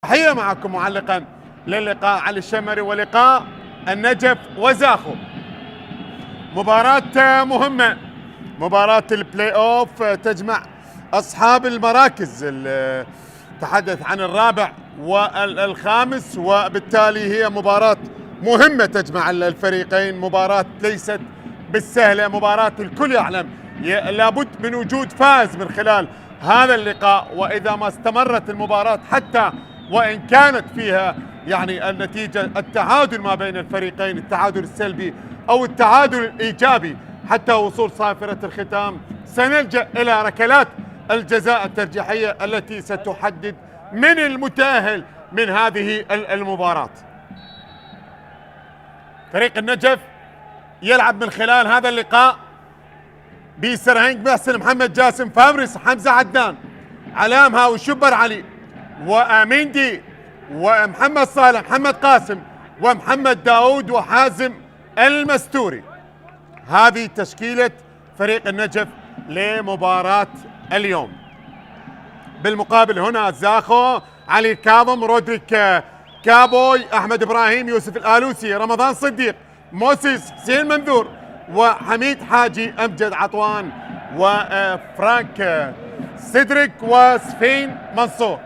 تحية معكم معلقا للقاء علي الشمري ولقاء النجف وزاخو. مباراة مهمة، مباراة البلاي اوف تجمع اصحاب المراكز، تحدث عن الرابع والخامس، وبالتالي هي مباراة مهمة تجمع الفريقين، مباراة ليست بالسهلة، مباراة الكل يعلم لابد من وجود فائز من خلال هذا اللقاء، واذا ما استمرت المباراة حتى وإن كانت فيها يعني النتيجة التعادل ما بين الفريقين، التعادل السلبي أو التعادل الإيجابي حتى وصول صافرة الختام، سنلجأ إلى ركلات الجزاء الترجيحية التي ستحدد من المتأهل من هذه المباراة. فريق النجف يلعب من خلال هذا اللقاء بسرهنج محسن، محمد جاسم، فامرس، حمزة عدنان، علام هاوي، شبر علي، واميندي، ومحمد صالح، محمد قاسم، ومحمد داود، وحازم المستوري. هذه تشكيلة فريق النجف لمباراة اليوم. بالمقابل هنا زاخو، علي كاظم، رودريك كابوي، احمد ابراهيم، يوسف الالوسي، رمضان صديق، موسيس، حسين منذور، وحميد حاجي، امجد عطوان، وفرانك سيدريك، وسفين منصور.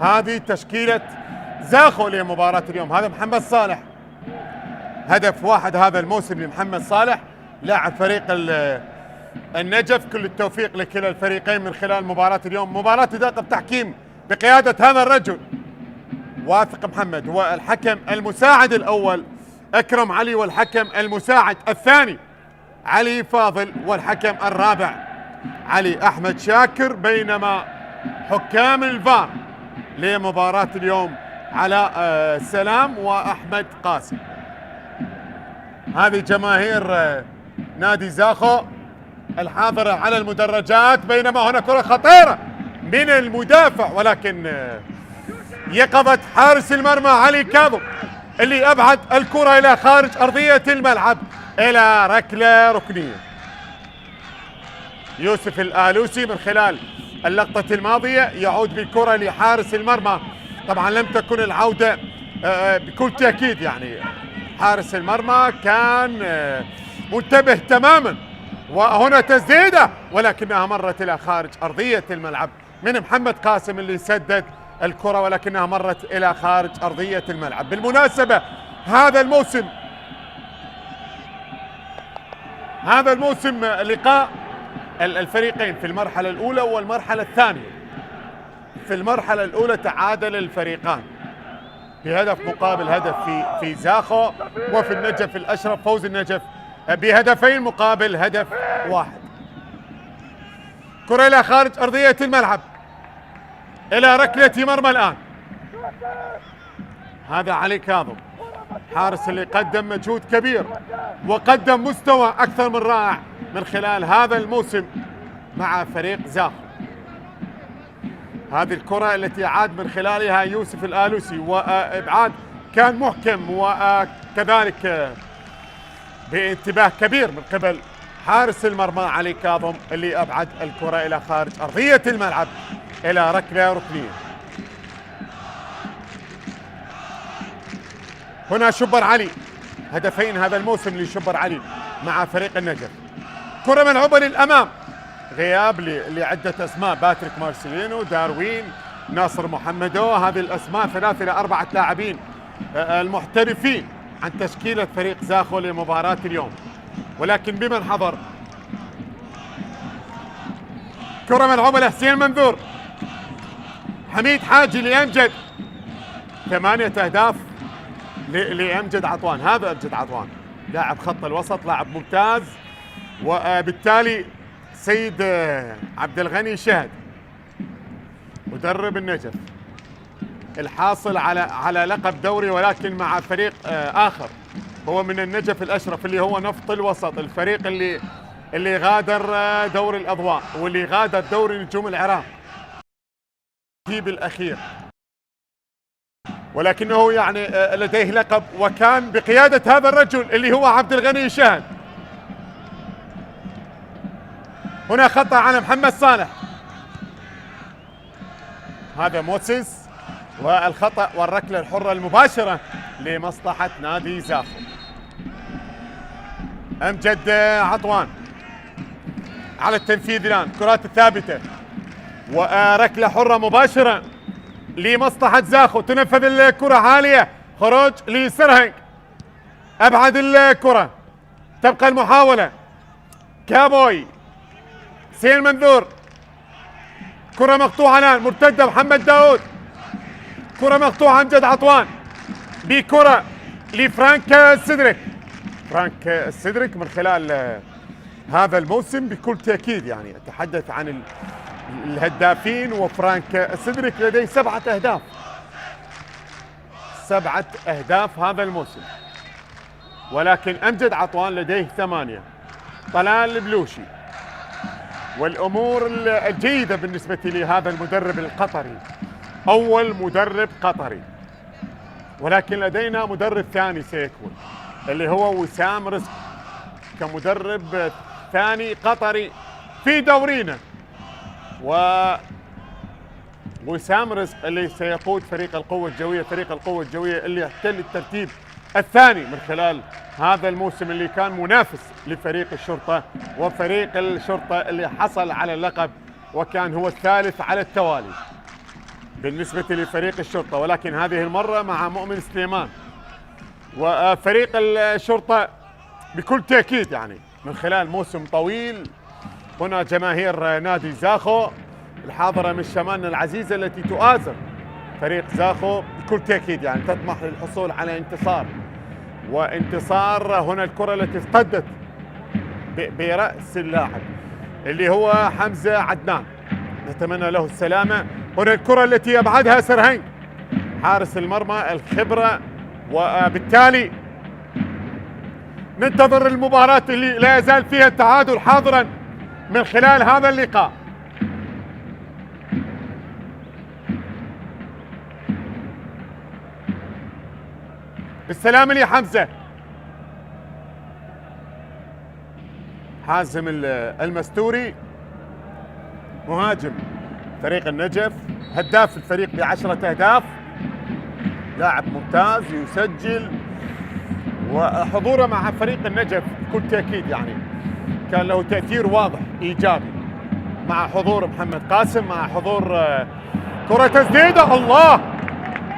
هذه تشكيلة زاخو لمباراة اليوم. هذا محمد صالح، هدف واحد هذا الموسم لمحمد صالح لاعب فريق النجف. كل التوفيق لكلا الفريقين من خلال مباراة اليوم، مباراة دقة بتحكيم بقيادة هذا الرجل واثق محمد، والحكم المساعد الأول أكرم علي، والحكم المساعد الثاني علي فاضل، والحكم الرابع علي أحمد شاكر. بينما حكام الفار لمباراة اليوم علاء سلام وأحمد قاسم. هذه جماهير نادي زاخو الحاضرة على المدرجات، بينما هنا كرة خطيرة من المدافع، ولكن يقظت حارس المرمى علي كاظم اللي أبعد الكرة إلى خارج أرضية الملعب إلى ركلة ركنية. يوسف الآلوسي من خلال اللقطة الماضية يعود بالكرة لحارس المرمى. طبعا لم تكن العودة بكل تأكيد، يعني حارس المرمى كان منتبه تماما، وهنا تسديدة ولكنها مرت إلى خارج أرضية الملعب من محمد قاسم اللي سدد الكرة، ولكنها مرت إلى خارج أرضية الملعب. بالمناسبة هذا الموسم لقاء الفريقين في المرحلة الأولى والمرحلة الثانية. في المرحلة الأولى تعادل الفريقان بهدف مقابل هدف في زاخو، وفي النجف الأشرف فوز النجف بهدفين مقابل هدف واحد. كرة إلى خارج أرضية الملعب إلى ركلة مرمى الآن. هذا علي كاظم حارس اللي قدم مجهود كبير وقدم مستوى أكثر من رائع من خلال هذا الموسم مع فريق زاخو. هذه الكرة التي عاد من خلالها يوسف الآلوسي، وإبعاد كان محكم وكذلك بانتباه كبير من قبل حارس المرمى علي كاظم اللي أبعد الكرة إلى خارج أرضية الملعب إلى ركلة ركنية. هنا شبر علي، هدفين هذا الموسم لشبر علي مع فريق النجف. كرة ملعوبة للأمام، غياب لعدة أسماء، باتريك مارسيلينو، داروين، ناصر محمدو. هذه الأسماء 3 إلى 4 لاعبين المحترفين عن تشكيلة فريق زاخو لمباراة اليوم، ولكن بمن حضر. كرة ملعوبة لحسين منذور، حميد حاجي لأمجد. 8 أهداف لأمجد عطوان. هذا أمجد عطوان لاعب خط الوسط، لاعب ممتاز، وبالتالي سيد عبد الغني شهد مدرب النجف الحاصل على لقب دوري، ولكن مع فريق آخر هو من النجف الأشرف اللي هو نفط الوسط، الفريق اللي غادر دوري الأضواء واللي غادر دوري نجوم العراق بالأخير، ولكنه يعني لديه لقب وكان بقيادة هذا الرجل اللي هو عبد الغني شهد. هنا خطأ على محمد صالح، هذا موسيس والخطأ والركلة الحرة المباشرة لمصلحة نادي زاخو. أمجد عطوان على التنفيذ الآن، كرات الثابتة وركلة حرة مباشرة لمصلحة زاخو. تنفذ الكرة عالية، خروج لسرهنج، أبعد الكرة، تبقى المحاولة. كابوي، سين منذور، كرة مقطوعة الآن، مرتدة محمد داود، كرة مقطوعة أمجد عطوان بكرة لفرانك السدرك. فرانك السدرك من خلال هذا الموسم بكل تأكيد يعني أتحدث عن الهدافين، وفرانك السدرك لديه 7 أهداف، 7 أهداف هذا الموسم، ولكن أمجد عطوان لديه 8. طلال البلوشي، والأمور الجيدة بالنسبة لهذا المدرب القطري، أول مدرب قطري، ولكن لدينا مدرب ثاني سيكون اللي هو وسام رزق كمدرب ثاني قطري في دورينا، وسام رزق اللي سيقود فريق القوة الجوية، فريق القوة الجوية اللي يحتل الترتيب الثاني من خلال هذا الموسم، اللي كان منافس لفريق الشرطة، وفريق الشرطة اللي حصل على اللقب وكان هو الثالث على التوالي بالنسبة لفريق الشرطة، ولكن هذه المرة مع مؤمن سليمان. وفريق الشرطة بكل تأكيد يعني من خلال موسم طويل، هنا جماهير نادي زاخو الحاضرة من شمالنا العزيزة التي تؤازر فريق زاخو بكل تأكيد يعني تطمح للحصول على انتصار، وانتصار. هنا الكرة التي اصطدت برأس اللاعب اللي هو حمزة عدنان، نتمنى له السلامة. هنا الكرة التي أبعدها سرهنج حارس المرمى الخبرة، وبالتالي ننتظر المباراة اللي لا يزال فيها التعادل حاضرا من خلال هذا اللقاء. بالسلامة لي حمزة. حازم المستوري مهاجم فريق النجف، هداف الفريق ب10 أهداف، لاعب ممتاز يسجل، وحضوره مع فريق النجف بكل تأكيد يعني كان له تأثير واضح إيجابي مع حضور محمد قاسم، مع حضور كرة تسديدة، الله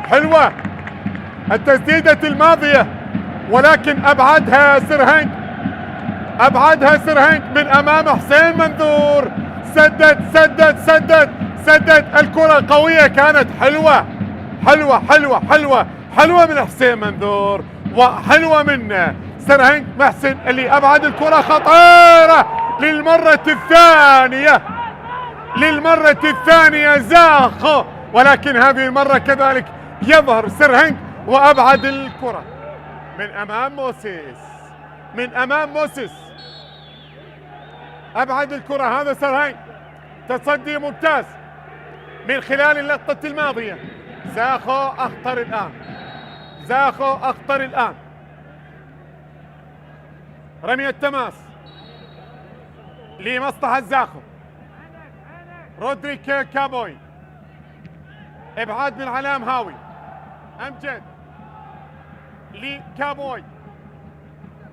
حلوة التسديدة الماضية، ولكن أبعدها سرهنج، أبعدها سرهنج من أمام حسين منذور. سدد الكرة قوية، كانت حلوة حلوة من حسين منذور، وحلوة من سرهنج محسن اللي أبعد الكرة خطيرة للمرة الثانية زاخو، ولكن هذه المرة كذلك يظهر سرهنج وأبعد الكرة من أمام موسيس، أبعد الكرة. هذا سرهنج تصدي ممتاز من خلال اللقطة الماضية. زاخو أخطر الآن، رمي التماس لمصلحة زاخو. رودريك كابوي، إبعاد من علام هاوي، أمجد لكابوي،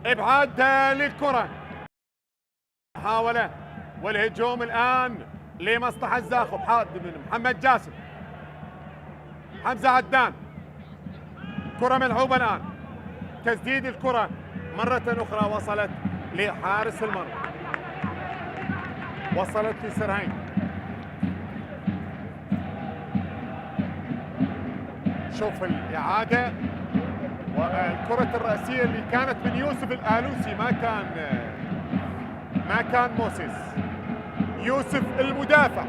إبعاد للكرة، محاولة والهجوم الآن لمصلحة زاخو من محمد جاسم. حمزة عدنان، كرة ملعوبة الآن، تسديد الكرة مرة أخرى وصلت لحارس المرمى، وصلت لسرهنج. شوف الإعادة، والكرة الرأسية اللي كانت من يوسف الآلوسي، ما كان موسيس، يوسف المدافع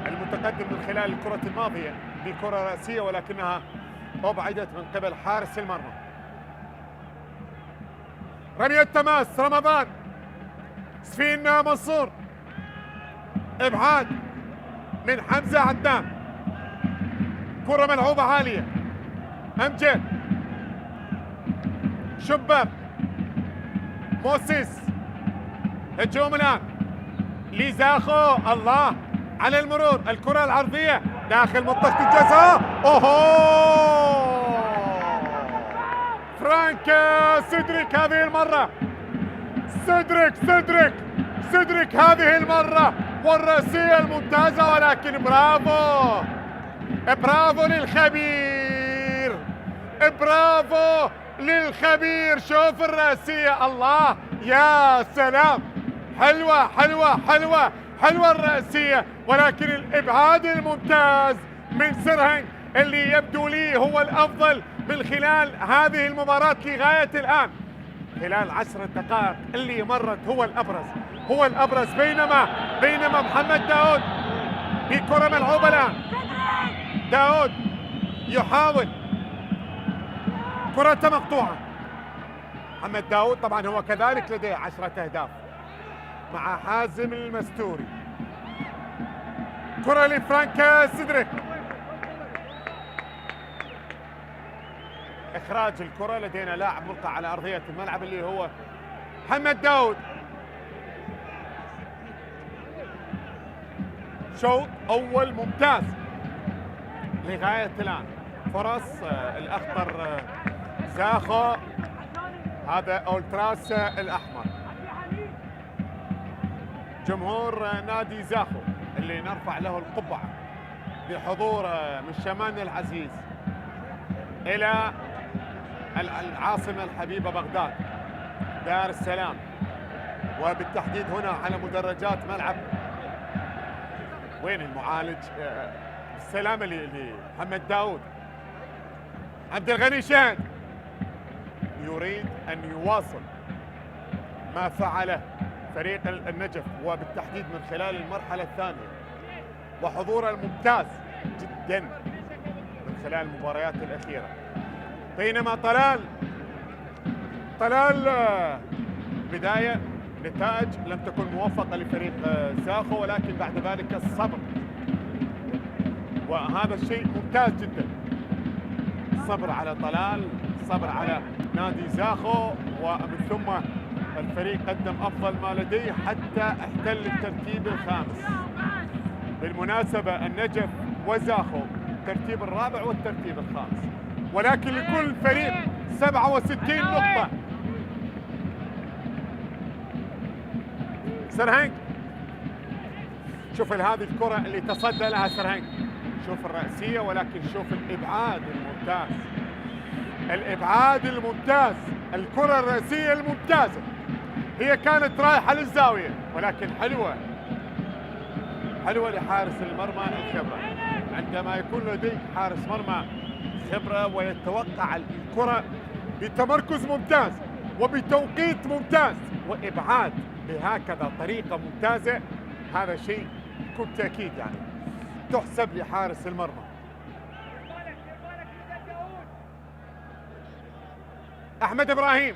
المتقدم من خلال الكرة الماضية بكرة رأسية، ولكنها أبعدت من قبل حارس المرمى. رمي التماس رمضان، سفين منصور، إبعاد من حمزة عدنان، كرة ملعوبة عالية، أمجد، شباب، موسيس، هجوم الآن لزاخو، الله على المرور، الكرة العرضية داخل منطقة الجزاء. اوهو فرانك سيدريك هذه المرة، سيدريك هذه المرة، والرأسية الممتازة، ولكن برافو للخبير، برافو للخبير. شوف الرأسية، الله يا سلام، حلوة الرأسية، ولكن الإبعاد الممتاز من سيرهينغ اللي يبدو لي هو الأفضل من خلال هذه المباراة لغاية الآن. خلال 10 دقائق اللي مرت هو الأبرز، بينما محمد داود بكرة ملعوبة الآن. داود يحاول، كرة مقطوعة. محمد داود طبعا هو كذلك لديه 10 أهداف مع حازم المستوري. كرة لفرانك سيدريك، إخراج الكرة. لدينا لاعب ملقى على أرضية الملعب اللي هو محمد داود. شوط أول ممتاز لغاية الآن. فرص الأخضر زاخو، هذا أولتراس الأحمر، جمهور نادي زاخو اللي نرفع له القبعة بحضور من شمالنا العزيز إلى العاصمة الحبيبة بغداد، دار السلام، وبالتحديد هنا على مدرجات ملعب وين المعالج السلامة لمحمد داود. عبد الغني شاهد يريد أن يواصل ما فعله فريق النجف، وبالتحديد من خلال المرحلة الثانية وحضوره الممتاز جدا من خلال المباريات الأخيرة. بينما طلال بداية نتائج لم تكن موفقة لفريق زاخو، ولكن بعد ذلك الصبر، وهذا الشيء ممتاز جدا. الصبر على طلال، الصبر على نادي زاخو، ومن ثم الفريق قدم أفضل ما لديه حتى احتل الترتيب الخامس. بالمناسبة النجف وزاخو الترتيب الرابع والترتيب الخامس، ولكن لكل فريق 67 نقطة. سيرهينغ، شوف هذه الكرة اللي تصدى لها سيرهينغ، شوف الرأسية، ولكن شوف الإبعاد الممتاز، الكرة الرأسية الممتازة. هي كانت رايحة للزاوية، ولكن حلوة لحارس المرمى الخبرة. عندما يكون لديك حارس مرمى خبرة ويتوقع الكرة بتمركز ممتاز وبتوقيت ممتاز وإبعاد بهكذا طريقة ممتازة، هذا شيء بكل تأكيد يعني تحسب لحارس المرمى. أحمد إبراهيم،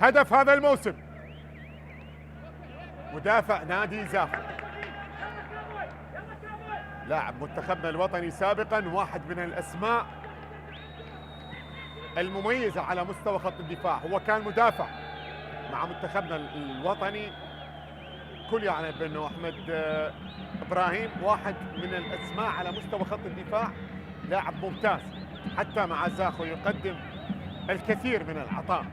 هدف هذا الموسم، مدافع نادي زاخو، لاعب منتخبنا الوطني سابقا، واحد من الأسماء المميزة على مستوى خط الدفاع. هو كان مدافع مع منتخبنا الوطني، كل يعني بأنه أحمد إبراهيم واحد من الأسماء على مستوى خط الدفاع، لاعب ممتاز حتى مع زاخو يقدم الكثير من العطاء.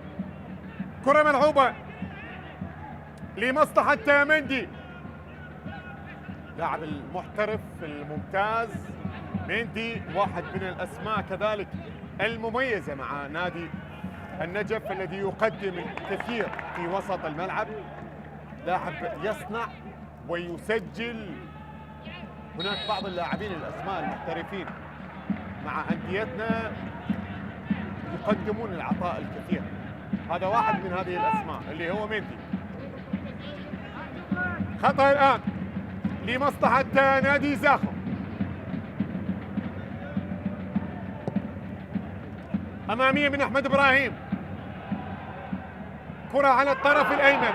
كرة ملعوبة لمصلحة مندي، لاعب المحترف الممتاز مندي، واحد من الأسماء كذلك المميزة مع نادي النجف الذي يقدم الكثير في وسط الملعب، لاعب يصنع ويسجل. هناك بعض اللاعبين الأسماء المحترفين مع أنديتنا يقدمون العطاء الكثير، هذا واحد من هذه الأسماء اللي هو مندي. خطأ الآن لمصلحة نادي زاخو، أمامية من أحمد إبراهيم، كرة على الطرف الأيمن.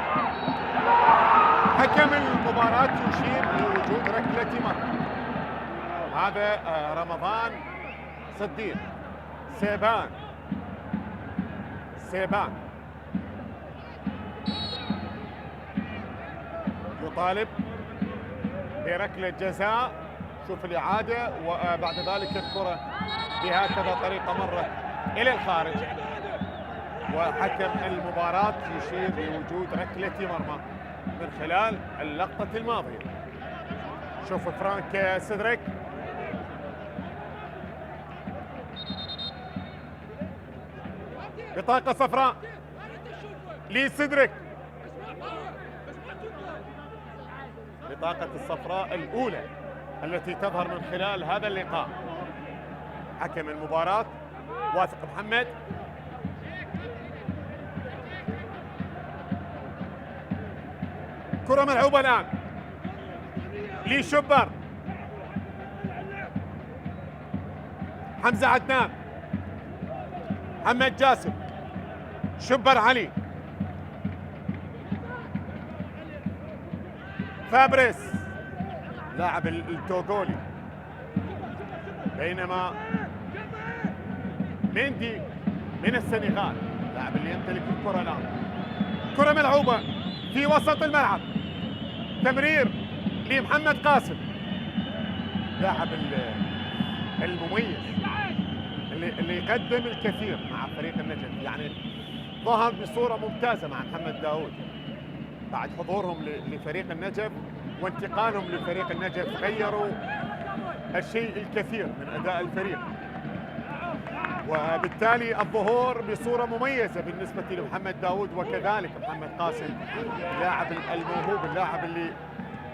حكم المباراة يشير لوجود ركلة مرمى. هذا رمضان صديق سيبان يطالب بركلة جزاء. شوف الإعادة، وبعد ذلك الكرة بهكذا طريقة مرت إلى الخارج، وحكم المباراة يشير لوجود ركلة مرمى من خلال اللقطة الماضية. شوف فرانك سيدريك، بطاقة صفراء لسيدريك، بطاقة الصفراء الأولى التي تظهر من خلال هذا اللقاء. حكم المباراة واثق محمد، كرة ملعوبة الآن لشبر، حمزة عدنان، محمد جاسم، شبر علي، فابريس لاعب التوغولي، بينما ميندي من السنغال لاعب اللي يمتلك الكرة الآن. كرة ملعوبة في وسط الملعب، تمرير لمحمد قاسم، لاعب المميز اللي يقدم الكثير مع فريق النجف، يعني ظهر بصورة ممتازة مع محمد داود بعد حضورهم لفريق النجف وانتقالهم لفريق النجف، غيروا الشيء الكثير من أداء الفريق، وبالتالي الظهور بصورة مميزة بالنسبة لمحمد داود وكذلك محمد قاسم، اللاعب الموهوب، اللاعب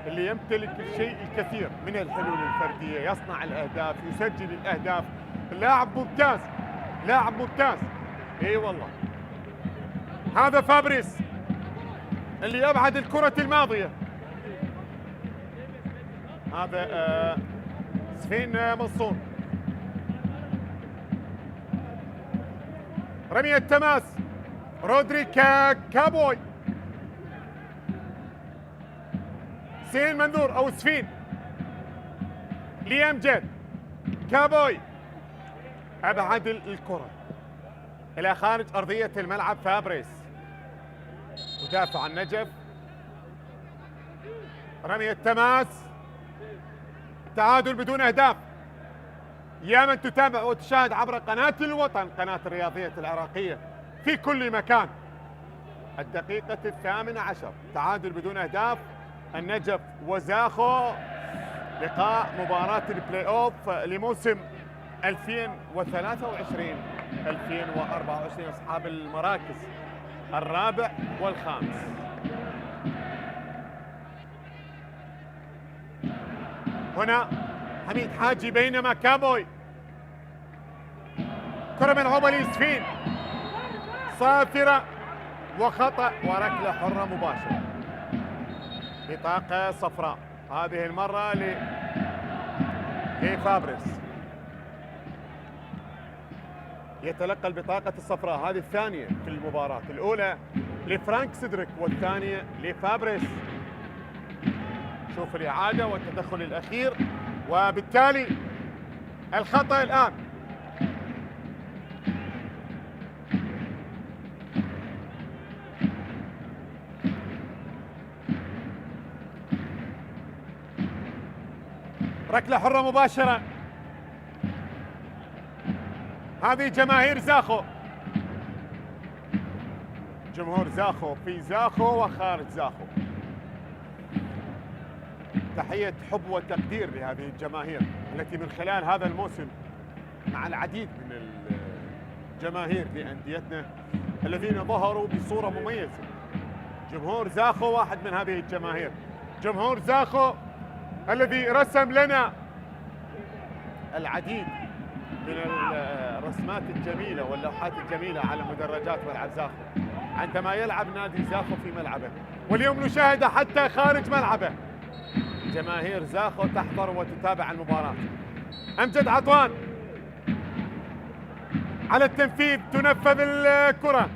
اللي يمتلك الشيء الكثير من الحلول الفردية، يصنع الأهداف، يسجل الأهداف، لاعب ممتاز، لاعب ممتاز. اي والله. هذا فابريس اللي أبعد الكرة الماضية، هذا سفين منصور، رمية تماس رودري كابوي، سين منذور أو سفين لأمجد كابوي، أبعد الكرة إلى خارج أرضية الملعب. فابريس مدافع النجف، رمية تماس، تعادل بدون أهداف. يا من تتابع وتشاهد عبر قناة الوطن، قناة الرياضية العراقية في كل مكان، الدقيقة 18، تعادل بدون أهداف، النجف وزاخو، لقاء مباراة البلاي أوف لموسم 2023 2024، أصحاب المراكز الرابع والخامس. هنا حميد حاجي، بينما كابوي، كرة ملعوبة لسفين، صافرة وخطأ وركلة حرة مباشرة، بطاقة صفراء هذه المرة لفابريس، يتلقى البطاقة الصفراء، هذه الثانية في المباراة، الأولى لفرانك سيدريك والثانية لفابريس. شوف الإعادة والتدخل الأخير، وبالتالي الخطأ الآن. ركلة حرة مباشرة، هذه جماهير زاخو، جمهور زاخو في زاخو وخارج زاخو، تحية حب وتقدير لهذه الجماهير التي من خلال هذا الموسم مع العديد من الجماهير لأنديتنا الذين ظهروا بصورة مميزة. جمهور زاخو واحد من هذه الجماهير، جمهور زاخو الذي رسم لنا العديد من الرسمات الجميلة واللوحات الجميلة على مدرجات ملعب زاخو عندما يلعب نادي زاخو في ملعبه، واليوم نشاهد حتى خارج ملعبه جماهير زاخو تحضر وتتابع المباراة. أمجد عطوان على التنفيذ، تنفذ الكرة،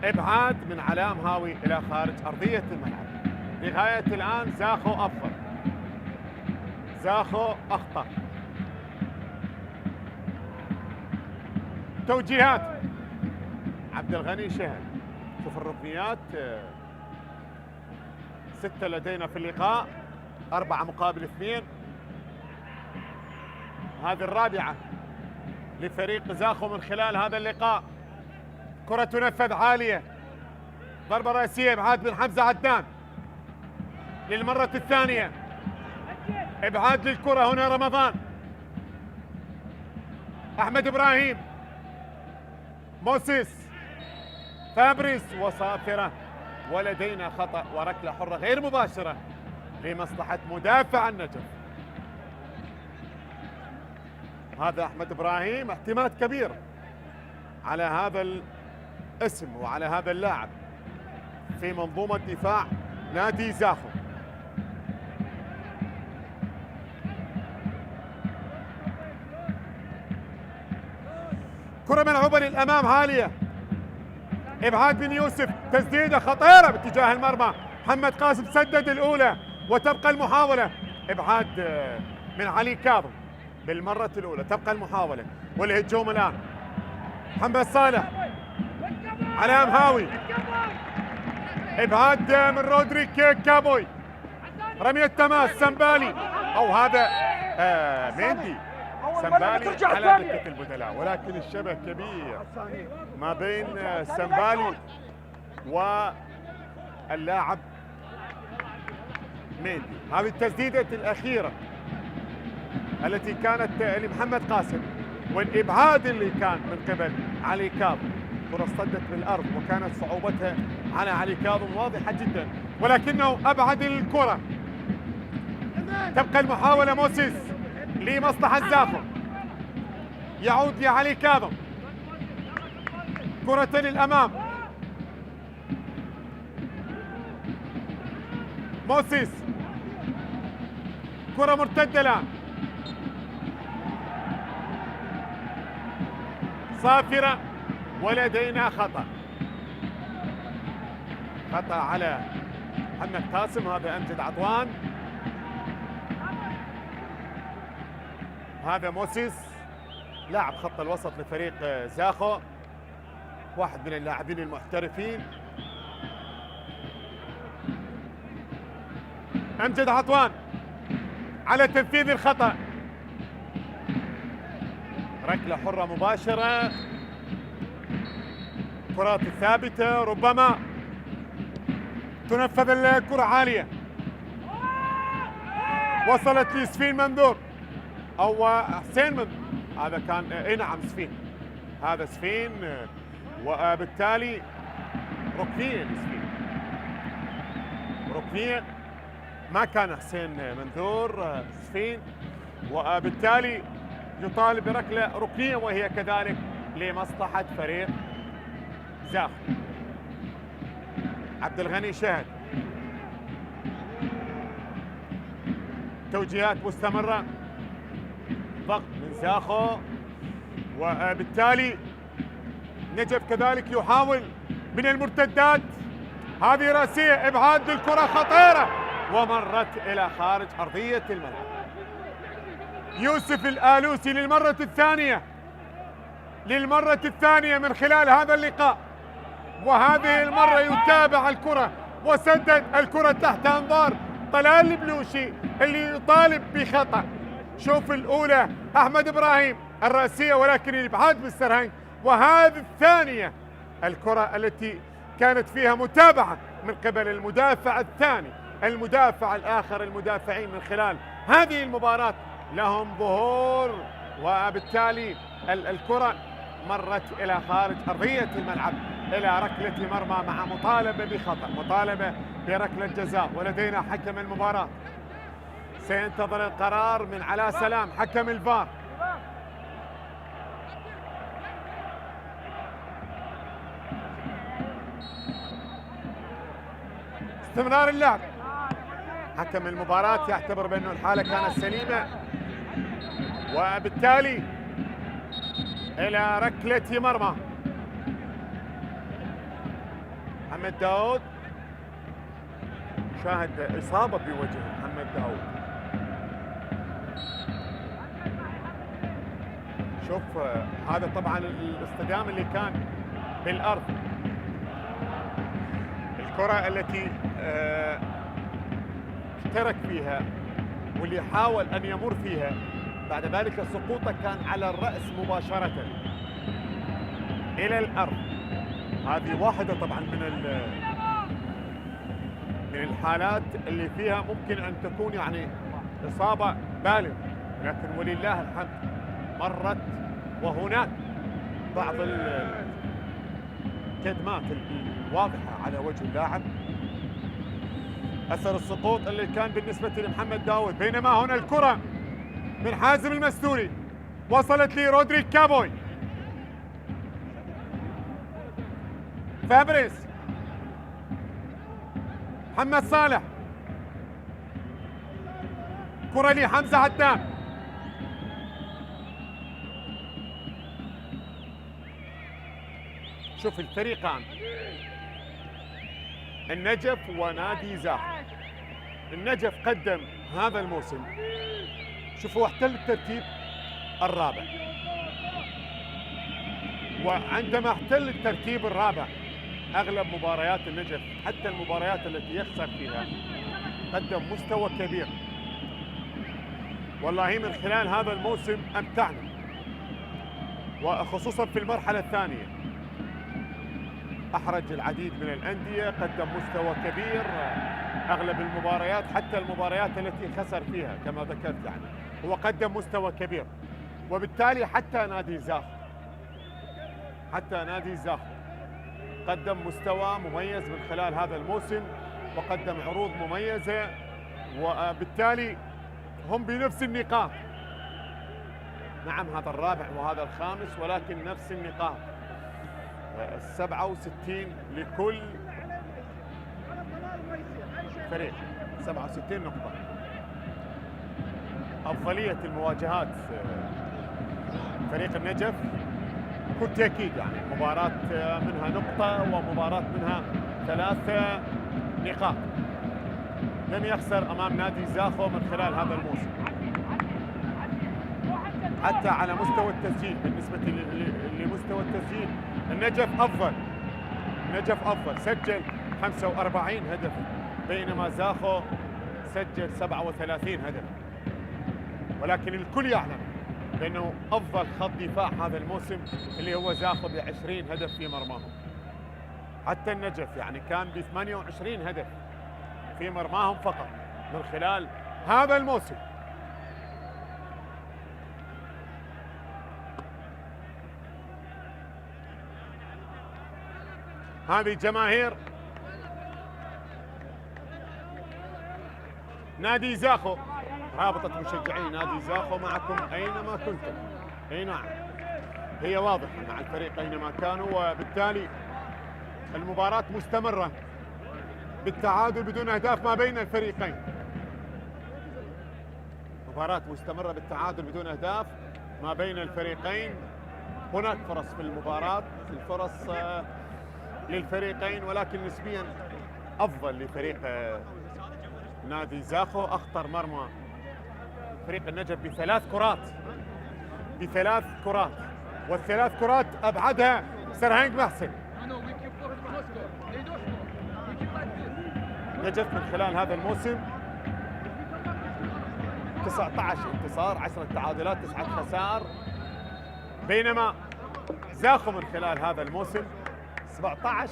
إبعاد من علام هاوي إلى خارج أرضية الملعب. لغاية الآن زاخو أفضل، زاخو أخطأ. توجيهات عبد الغني شهد. شوف الركنيات 6 لدينا في اللقاء، 4-2. هذه الرابعة لفريق زاخو من خلال هذا اللقاء. كرة تنفذ عالية، ضربة رأسية، إبعاد من حمزة عدنان للمرة الثانية. إبعاد للكرة هنا رمضان، أحمد إبراهيم، موسيس، فابريس، وصافرة، ولدينا خطأ وركلة حرة غير مباشرة لمصلحة مدافع النجف. هذا أحمد إبراهيم اعتماد كبير على هذا الاسم وعلى هذا اللاعب في منظومة دفاع نادي زاخو. كرة ملعوبة للأمام عالية، إبعاد بن يوسف، تسديدة خطيرة باتجاه المرمى. محمد قاسم سدد الأولى وتبقى المحاولة. إبعاد من علي كاظم بالمرة الأولى، تبقى المحاولة والهجوم الآن. محمد صالح، علام هاوي، إبعاد من رودريك كابوي، رمية تماس سمبالي، أو هذا ميندي سمبالي على دكة البدلاء، ولكن الشبه كبير ما بين سمبالي واللاعب ميندي. هذه التسديدة الأخيرة التي كانت لمحمد قاسم، والإبعاد اللي كان من قبل علي كاظم. كرة اصطدت بالأرض وكانت صعوبتها على علي كاظم واضحة جدا، ولكنه أبعد الكرة. تبقى المحاولة موسيس لمصلحة زاخو، يعود لعلي كاظم، كرة للأمام، موسيس، كرة مرتدة الآن، صافرة، ولدينا خطأ على محمد قاسم. هذا أمجد عطوان، هذا موسيس لاعب خط الوسط لفريق زاخو، واحد من اللاعبين المحترفين. أمجد عطوان على تنفيذ الخطأ، ركلة حرة مباشرة، كرات ثابتة، ربما تنفذ الكرة عالية، وصلت لسفين منذور أو حسين منذور. هذا كان نعم سفين، هذا سفين، وبالتالي ركنية لسفين، ركنية، ما كان حسين منذور، سفين، وبالتالي يطالب بركلة ركنية وهي كذلك لمصلحة فريق زاخو. عبد الغني شهد، توجيهات مستمرة، ضغط من زاخو، وبالتالي نجف كذلك يحاول من المرتدات. هذه راسية، إبعاد للكرة خطيرة ومرت إلى خارج أرضية الملعب. يوسف الآلوسي للمرة الثانية من خلال هذا اللقاء، وهذه المرة يتابع الكرة وسدد الكرة تحت أنظار طلال البلوشي اللي يطالب بخطأ. شوف الأولى أحمد إبراهيم الرأسية، ولكن الإبعاد بالسرهنج، وهذه الثانية الكرة التي كانت فيها متابعة من قبل المدافع الثاني، المدافع الآخر. المدافعين من خلال هذه المباراة لهم ظهور، وبالتالي الكرة مرت إلى خارج أرضية الملعب إلى ركلة مرمى مع مطالبة بخطأ، مطالبة بركلة جزاء. ولدينا حكم المباراة سينتظر القرار من علاء سلام حكم الفار. استمرار اللعب، حكم المباراة يعتبر بأنه الحالة كانت سليمة، وبالتالي إلى ركلة مرمى. محمد داود، شاهد إصابة بوجه محمد داود. شوف هذا طبعا الاصطدام اللي كان بالأرض، الكرة التي اشترك فيها واللي حاول أن يمر فيها، بعد ذلك سقوطه كان على الرأس مباشرة إلى الأرض. هذه واحدة طبعا من الحالات اللي فيها ممكن أن تكون يعني إصابة بالغة، لكن ولله الحمد مرت. وهناك بعض الكدمات الواضحة على وجه اللاعب، أثر السقوط اللي كان بالنسبة لمحمد داود. بينما هنا الكرة من حازم المستوري وصلت لرودريك كابوي. فابريس، محمد صالح، كرة لحمزة عدنان. شوف الفريقان النجف ونادي زاخو. النجف قدم هذا الموسم، شوفوا احتل الترتيب الرابع، وعندما احتل الترتيب الرابع اغلب مباريات النجف حتى المباريات التي يخسر فيها قدم مستوى كبير. والله من خلال هذا الموسم امتعنا، وخصوصا في المرحله الثانيه احرج العديد من الانديه، قدم مستوى كبير اغلب المباريات حتى المباريات التي خسر فيها كما ذكرت، يعني هو قدم مستوى كبير. وبالتالي حتى نادي زاخو قدم مستوى مميز من خلال هذا الموسم، وقدم عروض مميزه، وبالتالي هم بنفس النقاط. نعم هذا الرابع وهذا الخامس، ولكن نفس النقاط 67 لكل فريق، 67 نقطة. أفضلية المواجهات فريق النجف بكل تأكيد، يعني مباراة منها نقطة ومباراة منها 3 نقاط. لم يخسر أمام نادي زاخو من خلال هذا الموسم، حتى على مستوى التسجيل. بالنسبة لمستوى التسجيل النجف أفضل، سجل 45 هدف، بينما زاخو سجل 37 هدف. ولكن الكل يعلم بأنه أفضل خط دفاع هذا الموسم اللي هو زاخو ب20 هدف في مرماهم. حتى النجف يعني كان ب28 هدف في مرماهم فقط من خلال هذا الموسم. هذه جماهير نادي زاخو، رابطة مشجعي نادي زاخو معكم أينما كنتم. أي نعم، هي واضحة مع الفريق أينما كانوا، وبالتالي المباراة مستمرة بالتعادل بدون أهداف ما بين الفريقين. مباراة مستمرة بالتعادل بدون أهداف ما بين الفريقين. هناك فرص في المباراة، الفرص للفريقين، ولكن نسبيا أفضل لفريق نادي زاخو. أخطر مرمى فريق النجف بثلاث كرات، والثلاث كرات أبعدها سرهنج محسن. نجف من خلال هذا الموسم 19 انتصار، 10 تعادلات، 9 خسائر، بينما زاخو من خلال هذا الموسم 17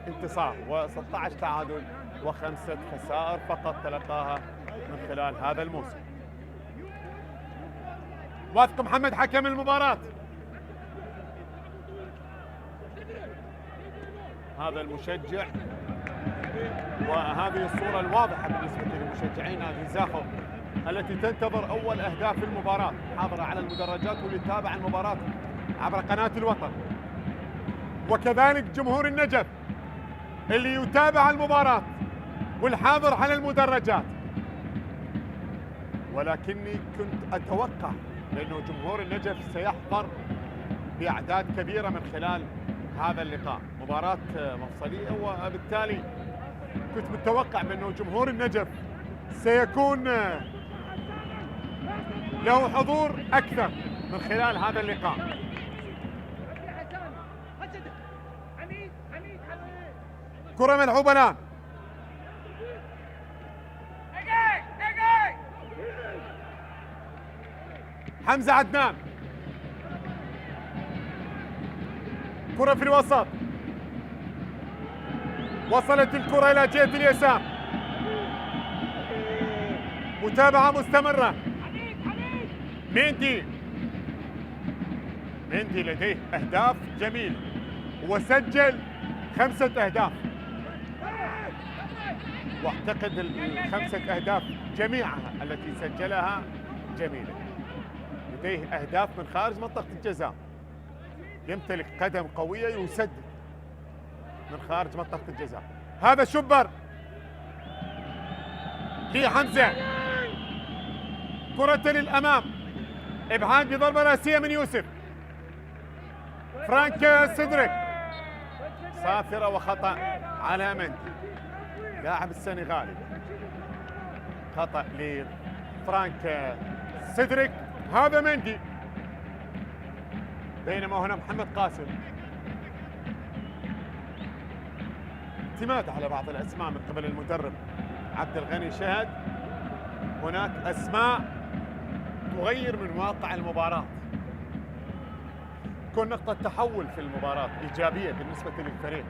انتصار و16 تعادل و5 خسائر فقط تلقاها من خلال هذا الموسم. واثق محمد حكم المباراة. هذا المشجع، وهذه الصورة الواضحة بالنسبة لمشجعين نادي زاخو التي تنتظر أول أهداف المباراة، حاضرة على المدرجات واللي تابع المباراة عبر قناة الوطن، وكذلك جمهور النجف اللي يتابع المباراة والحاضر على المدرجات. ولكني كنت أتوقع بأنه جمهور النجف سيحضر بأعداد كبيرة من خلال هذا اللقاء، مباراة مفصلية، وبالتالي كنت متوقع بأنه جمهور النجف سيكون له حضور أكثر من خلال هذا اللقاء. كرة ملعوبة الآن، حمزة عدنان، كرة في الوسط، وصلت الكرة إلى جهة اليسار، متابعة مستمرة. مندي لديه أهداف جميلة وسجل 5 أهداف، واعتقد ال5 أهداف جميعها التي سجلها جميلة. لديه أهداف من خارج منطقة الجزاء، يمتلك قدم قوية يسدد من خارج منطقة الجزاء. هذا شبر لحمزة، كرة للأمام، إبعاد بضربة رأسية من يوسف. فرانك سيدريك، صافرة وخطأ على مندي لاعب السنغالي، خطأ لفرانك سيدريك. هذا مندي، بينما هنا محمد قاسم. اعتماد على بعض الأسماء من قبل المدرب عبد الغني شهد. هناك أسماء تغير من واقع المباراة، تكون نقطة تحول في المباراة إيجابية بالنسبة للفريق.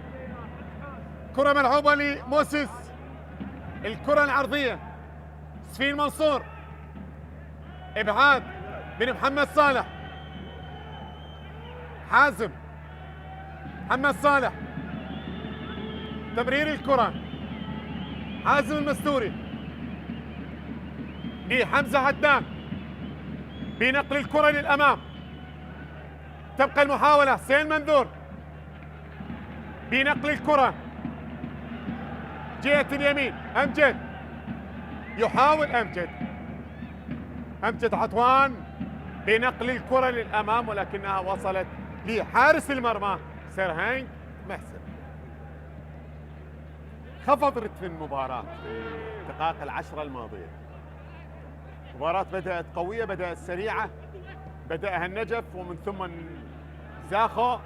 كرة ملعوبة لموسيس، الكرة العرضية سفين منصور، إبعاد من محمد صالح، حازم، محمد صالح، تمرير الكرة، حازم المستوري لحمزة عدنان بنقل الكرة للأمام. تبقى المحاولة، حسين منذور بنقل الكرة جهة اليمين. أمجد يحاول، أمجد عطوان بنقل الكرة للأمام، ولكنها وصلت لحارس المرمى سرهنج محسن. خفض رتم المباراة في الدقائق العشرة الماضية. المباراة بدأت قوية، بدأت سريعة، بدأها النجف ومن ثم زاخو،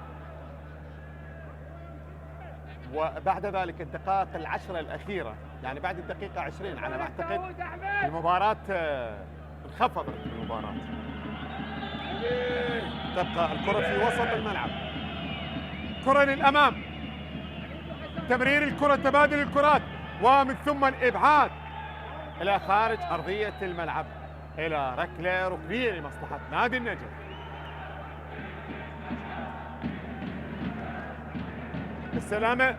وبعد ذلك الدقائق العشرة الأخيرة، يعني بعد الدقيقة 20 على ما أعتقد، المباراة انخفضت المباراة. تبقى الكرة في وسط الملعب، كرة للأمام، تمرير الكرة، تبادل الكرات، ومن ثم الإبعاد إلى خارج أرضية الملعب إلى ركلة ركنية لمصلحة نادي النجف. السلامة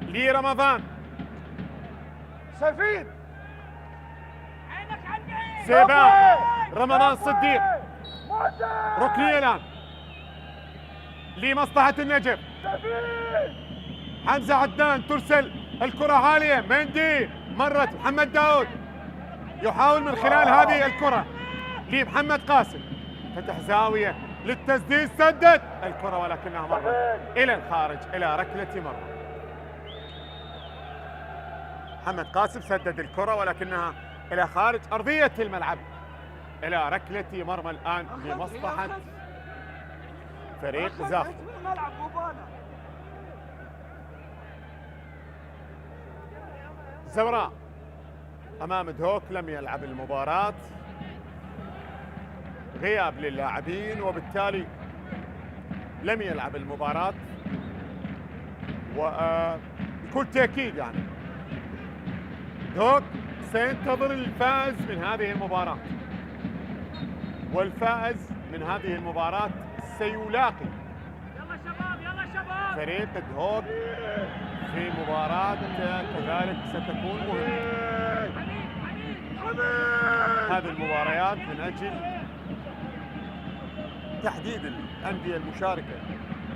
لرمضان، سفيد سيبان، رمضان صديق، ركنية الآن لمصلحة النجف. حمزة عدنان ترسل الكرة عالية، مندي، مرت محمد داود، يحاول من خلال هذه الكرة لمحمد قاسم، فتح زاوية للتسديد، سدد الكرة ولكنها مرت إلى الخارج إلى ركلة مرمى. محمد قاسم سدد الكرة ولكنها إلى خارج أرضية الملعب إلى ركلة مرمى الآن لمصلحة فريق زاخو. زوراء أمام دهوك لم يلعب المباراة، غياب للاعبين وبالتالي لم يلعب المباراة، وبكل تأكيد يعني دهوك سينتظر الفائز من هذه المباراة، والفائز من هذه المباراة سيلاقي فريق دهوك في مباراة كذلك ستكون مهمة. هذه المباريات من أجل تحديد الأندية المشاركة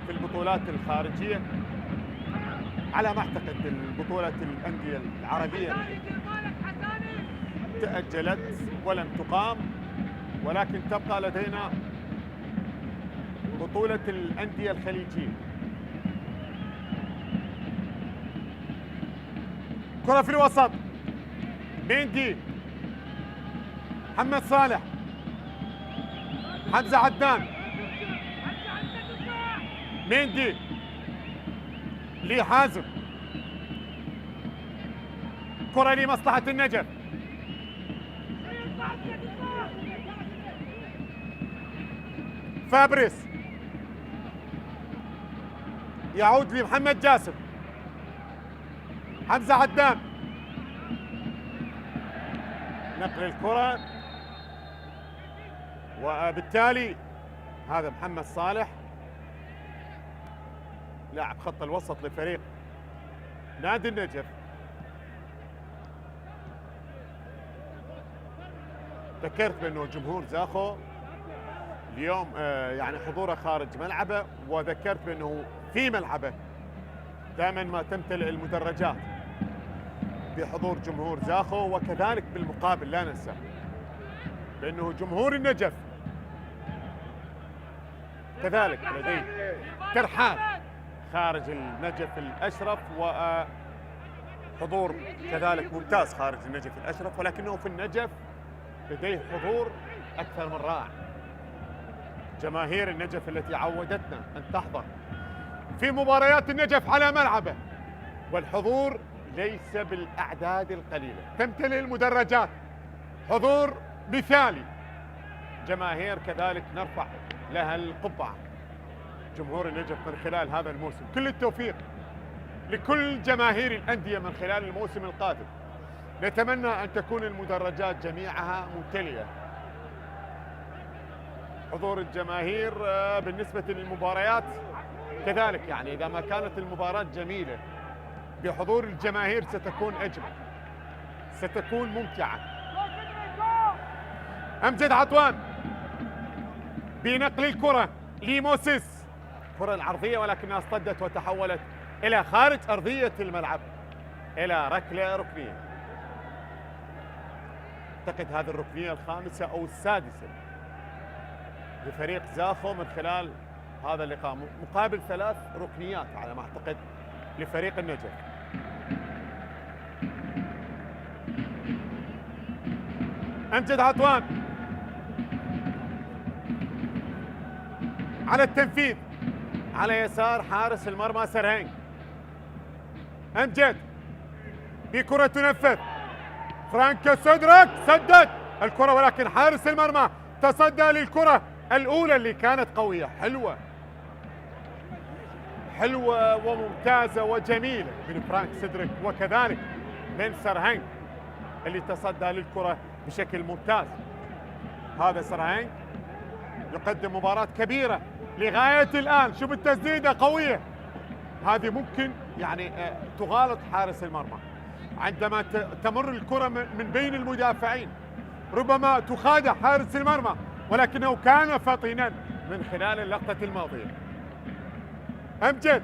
في البطولات الخارجية. على ما أعتقد البطولة الأندية العربية تأجلت ولم تقام، ولكن تبقى لدينا بطولة الأندية الخليجية. كرة في الوسط، مندي، محمد صالح، حمزة عدنان، مندي لحازم، كرة لمصلحة النجف، فابريس، يعود لمحمد جاسم، حمزة عدنان، نقل الكرة، وبالتالي هذا محمد صالح لاعب خط الوسط لفريق نادي النجف. ذكرت بأنه جمهور زاخو اليوم يعني حضوره خارج ملعبه، وذكرت بأنه في ملعبه دائما ما تمتلئ المدرجات بحضور جمهور زاخو، وكذلك بالمقابل لا ننسى بأنه جمهور النجف كذلك لديه ترحال خارج النجف الأشرف، وحضور كذلك ممتاز خارج النجف الأشرف، ولكنه في النجف لديه حضور أكثر من رائع. جماهير النجف التي عودتنا أن تحضر في مباريات النجف على ملعبه، والحضور ليس بالأعداد القليلة، تمتلئ المدرجات، حضور مثالي، جماهير كذلك نرفع لها القبعة. جمهور النجف من خلال هذا الموسم كل التوفيق لكل جماهير الأندية من خلال الموسم القادم. نتمنى أن تكون المدرجات جميعها ممتلئة. حضور الجماهير بالنسبة للمباريات كذلك، يعني إذا ما كانت المباراة جميلة بحضور الجماهير ستكون أجمل، ستكون ممتعة. أمجد عطوان بنقل الكرة لموسيس، كرة العرضية ولكنها اصطدت وتحولت إلى خارج أرضية الملعب إلى ركلة ركنية. أعتقد هذه الركنية الخامسة أو السادسة لفريق زاخو من خلال هذا اللقاء، مقابل 3 ركنيات على ما أعتقد لفريق النجف. أمجد عطوان على التنفيذ على يسار حارس المرمى سرهنج. أمجد بكرة تنفذ، فرانكو سيدريك سدد الكرة، ولكن حارس المرمى تصدى للكرة الأولى اللي كانت قوية، حلوة وممتازة وجميلة من فرانك سيدريك، وكذلك من سرهنج اللي تصدى للكرة بشكل ممتاز. هذا سرهنج يقدم مباراة كبيرة لغاية الآن. شوف التسديدة قوية، هذه ممكن يعني تغالط حارس المرمى عندما تمر الكرة من بين المدافعين، ربما تخادع حارس المرمى، ولكنه كان فطنا من خلال اللقطة الماضية. أمجد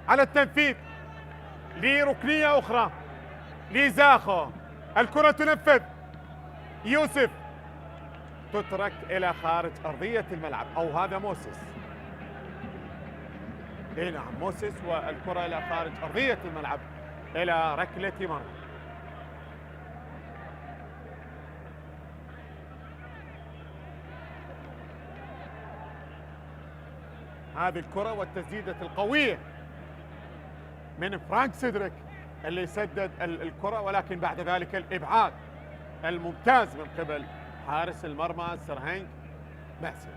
على التنفيذ لركنية أخرى لزاخو، الكرة تنفذ، يوسف تترك إلى خارج أرضية الملعب، أو هذا موسيس. اي نعم موسيس، والكرة إلى خارج أرضية الملعب إلى ركلة مرمى. هذه الكرة والتسديدة القوية من فرانك سيدريك اللي سدد الكرة، ولكن بعد ذلك الإبعاد الممتاز من قبل حارس المرمى سرهنج محسن.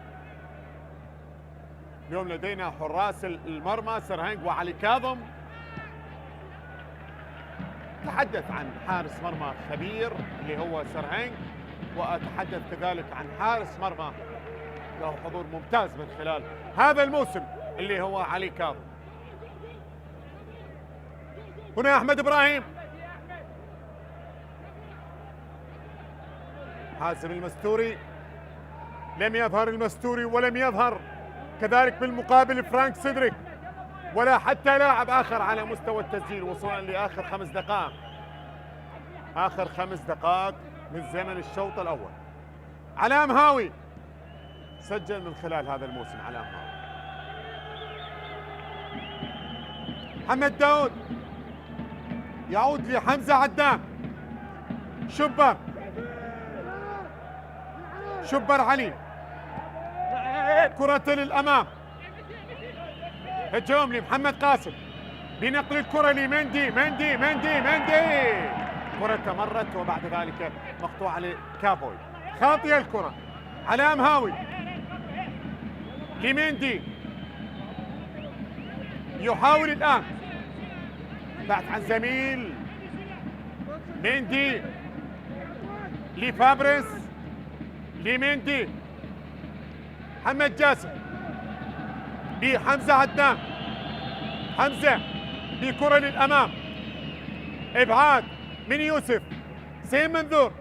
اليوم لدينا حراس المرمى سرهنج وعلي كاظم. تحدث عن حارس مرمى خبير اللي هو سرهنج، وأتحدث كذلك عن حارس مرمى له حضور ممتاز من خلال هذا الموسم اللي هو علي كاظم. هنا أحمد إبراهيم، حازم المستوري، لم يظهر المستوري ولم يظهر كذلك بالمقابل فرانك سيدريك، ولا حتى لاعب آخر على مستوى التسجيل وصولا لآخر 5 دقائق، آخر 5 دقائق من زمن الشوط الأول. علام هاوي سجل من خلال هذا الموسم، علام هاوي. محمد داود يعود لحمزة عدنان، شبر علي، كرة للأمام، هجوم لمحمد قاسم بنقل الكرة لمندي، مندي كرة تمرت وبعد ذلك مقطوعة لكابوي، خاطئة الكرة. علام هاوي لميندي يحاول الآن بعد عن زميل. ميندي لفابريس لميندي. محمد جاسم لحمزة عدنان. حمزة بكرة للأمام. إبعاد من يوسف. سين منذور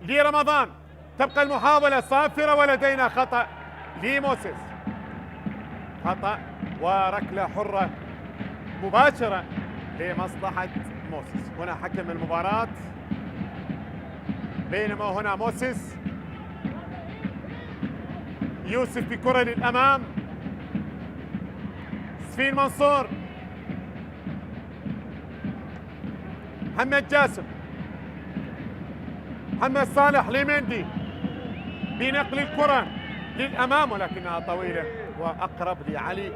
لرمضان. تبقى المحاولة صافرة ولدينا خطأ لموسيس. خطأ وركلة حرة مباشرة لمصلحة موسيس. هنا حكم المباراة، بينما هنا موسيس. يوسف بكرة للأمام. سفين منصور. محمد جاسم. محمد صالح لمندي بنقل الكرة للأمام، ولكنها طويلة وأقرب لعلي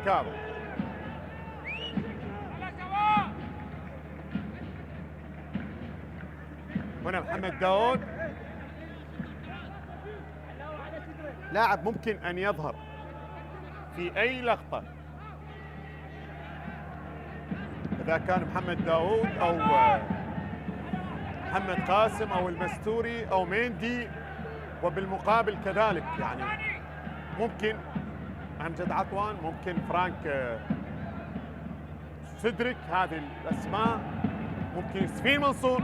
كابو. هنا محمد داود، لاعب ممكن أن يظهر في أي لقطة، إذا كان محمد داود أو محمد قاسم أو المستوري أو ميندي، وبالمقابل كذلك يعني ممكن أمجد عطوان، ممكن فرانك سدرك، هذه الأسماء، ممكن سفين منصور.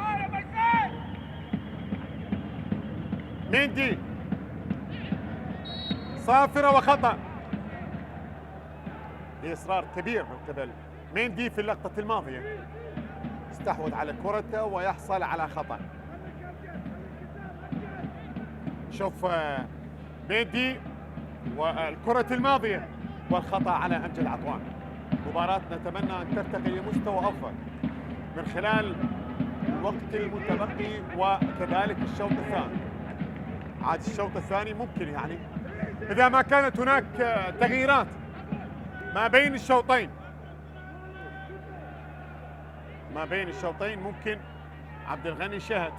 ميندي صافرة وخطأ، بإصرار كبير من قبل ميندي في اللقطة الماضية، استحوذ على كرته ويحصل على خطأ. شوف ميندي والكرة الماضية والخطأ على أمجد عطوان. مباراة نتمنى أن ترتقي لمستوى أفضل من خلال الوقت المتبقي وكذلك الشوط الثاني. عاد الشوط الثاني ممكن يعني إذا ما كانت هناك تغييرات ما بين الشوطين، ممكن عبد الغني شهد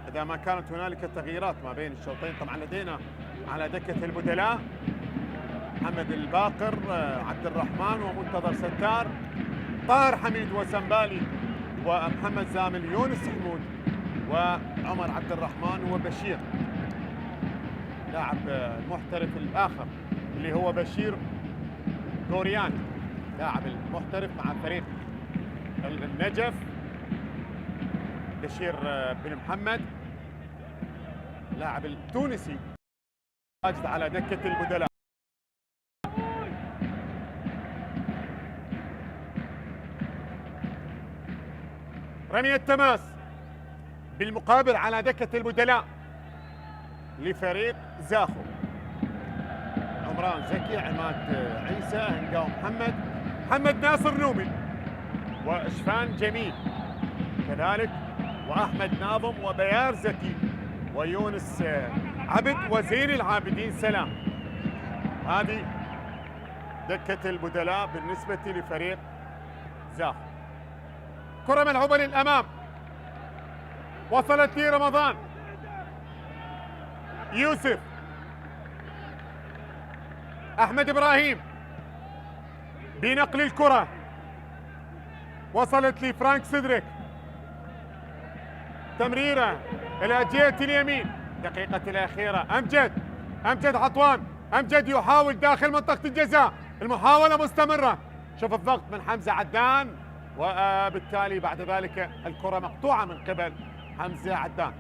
إذا ما كانت هنالك تغييرات ما بين الشوطين. طبعا لدينا على دكة البدلاء محمد الباقر، عبد الرحمن ومنتظر ستار، طاهر حميد وسنبالي ومحمد زامل، يونس حمود وعمر عبد الرحمن وبشير. لاعب المحترف الآخر اللي هو بشير غورياني، لاعب المحترف مع فريق النجف. بشير بن محمد لاعب التونسي واجد على دكة البدلاء. رمية تماس بالمقابل على دكة البدلاء لفريق زاخو. عمران زكي، عماد عيسى، هنقاو محمد ناصر نومي وإشفان جميل كذلك، وأحمد ناظم وبيار زكي ويونس عبد وزين العابدين سلام. هذه دكة البدلاء بالنسبة لفريق زاخو. كرة ملعوبة للأمام، وصلت لرمضان. يوسف، أحمد إبراهيم بنقل الكرة، وصلت لفرانك سدريك. تمريرة إلى جهة اليمين، دقيقة الأخيرة. أمجد عطوان، أمجد يحاول داخل منطقة الجزاء، المحاولة مستمرة. شوف الضغط من حمزة عدنان، وبالتالي بعد ذلك الكرة مقطوعة من قبل حمزة عدنان.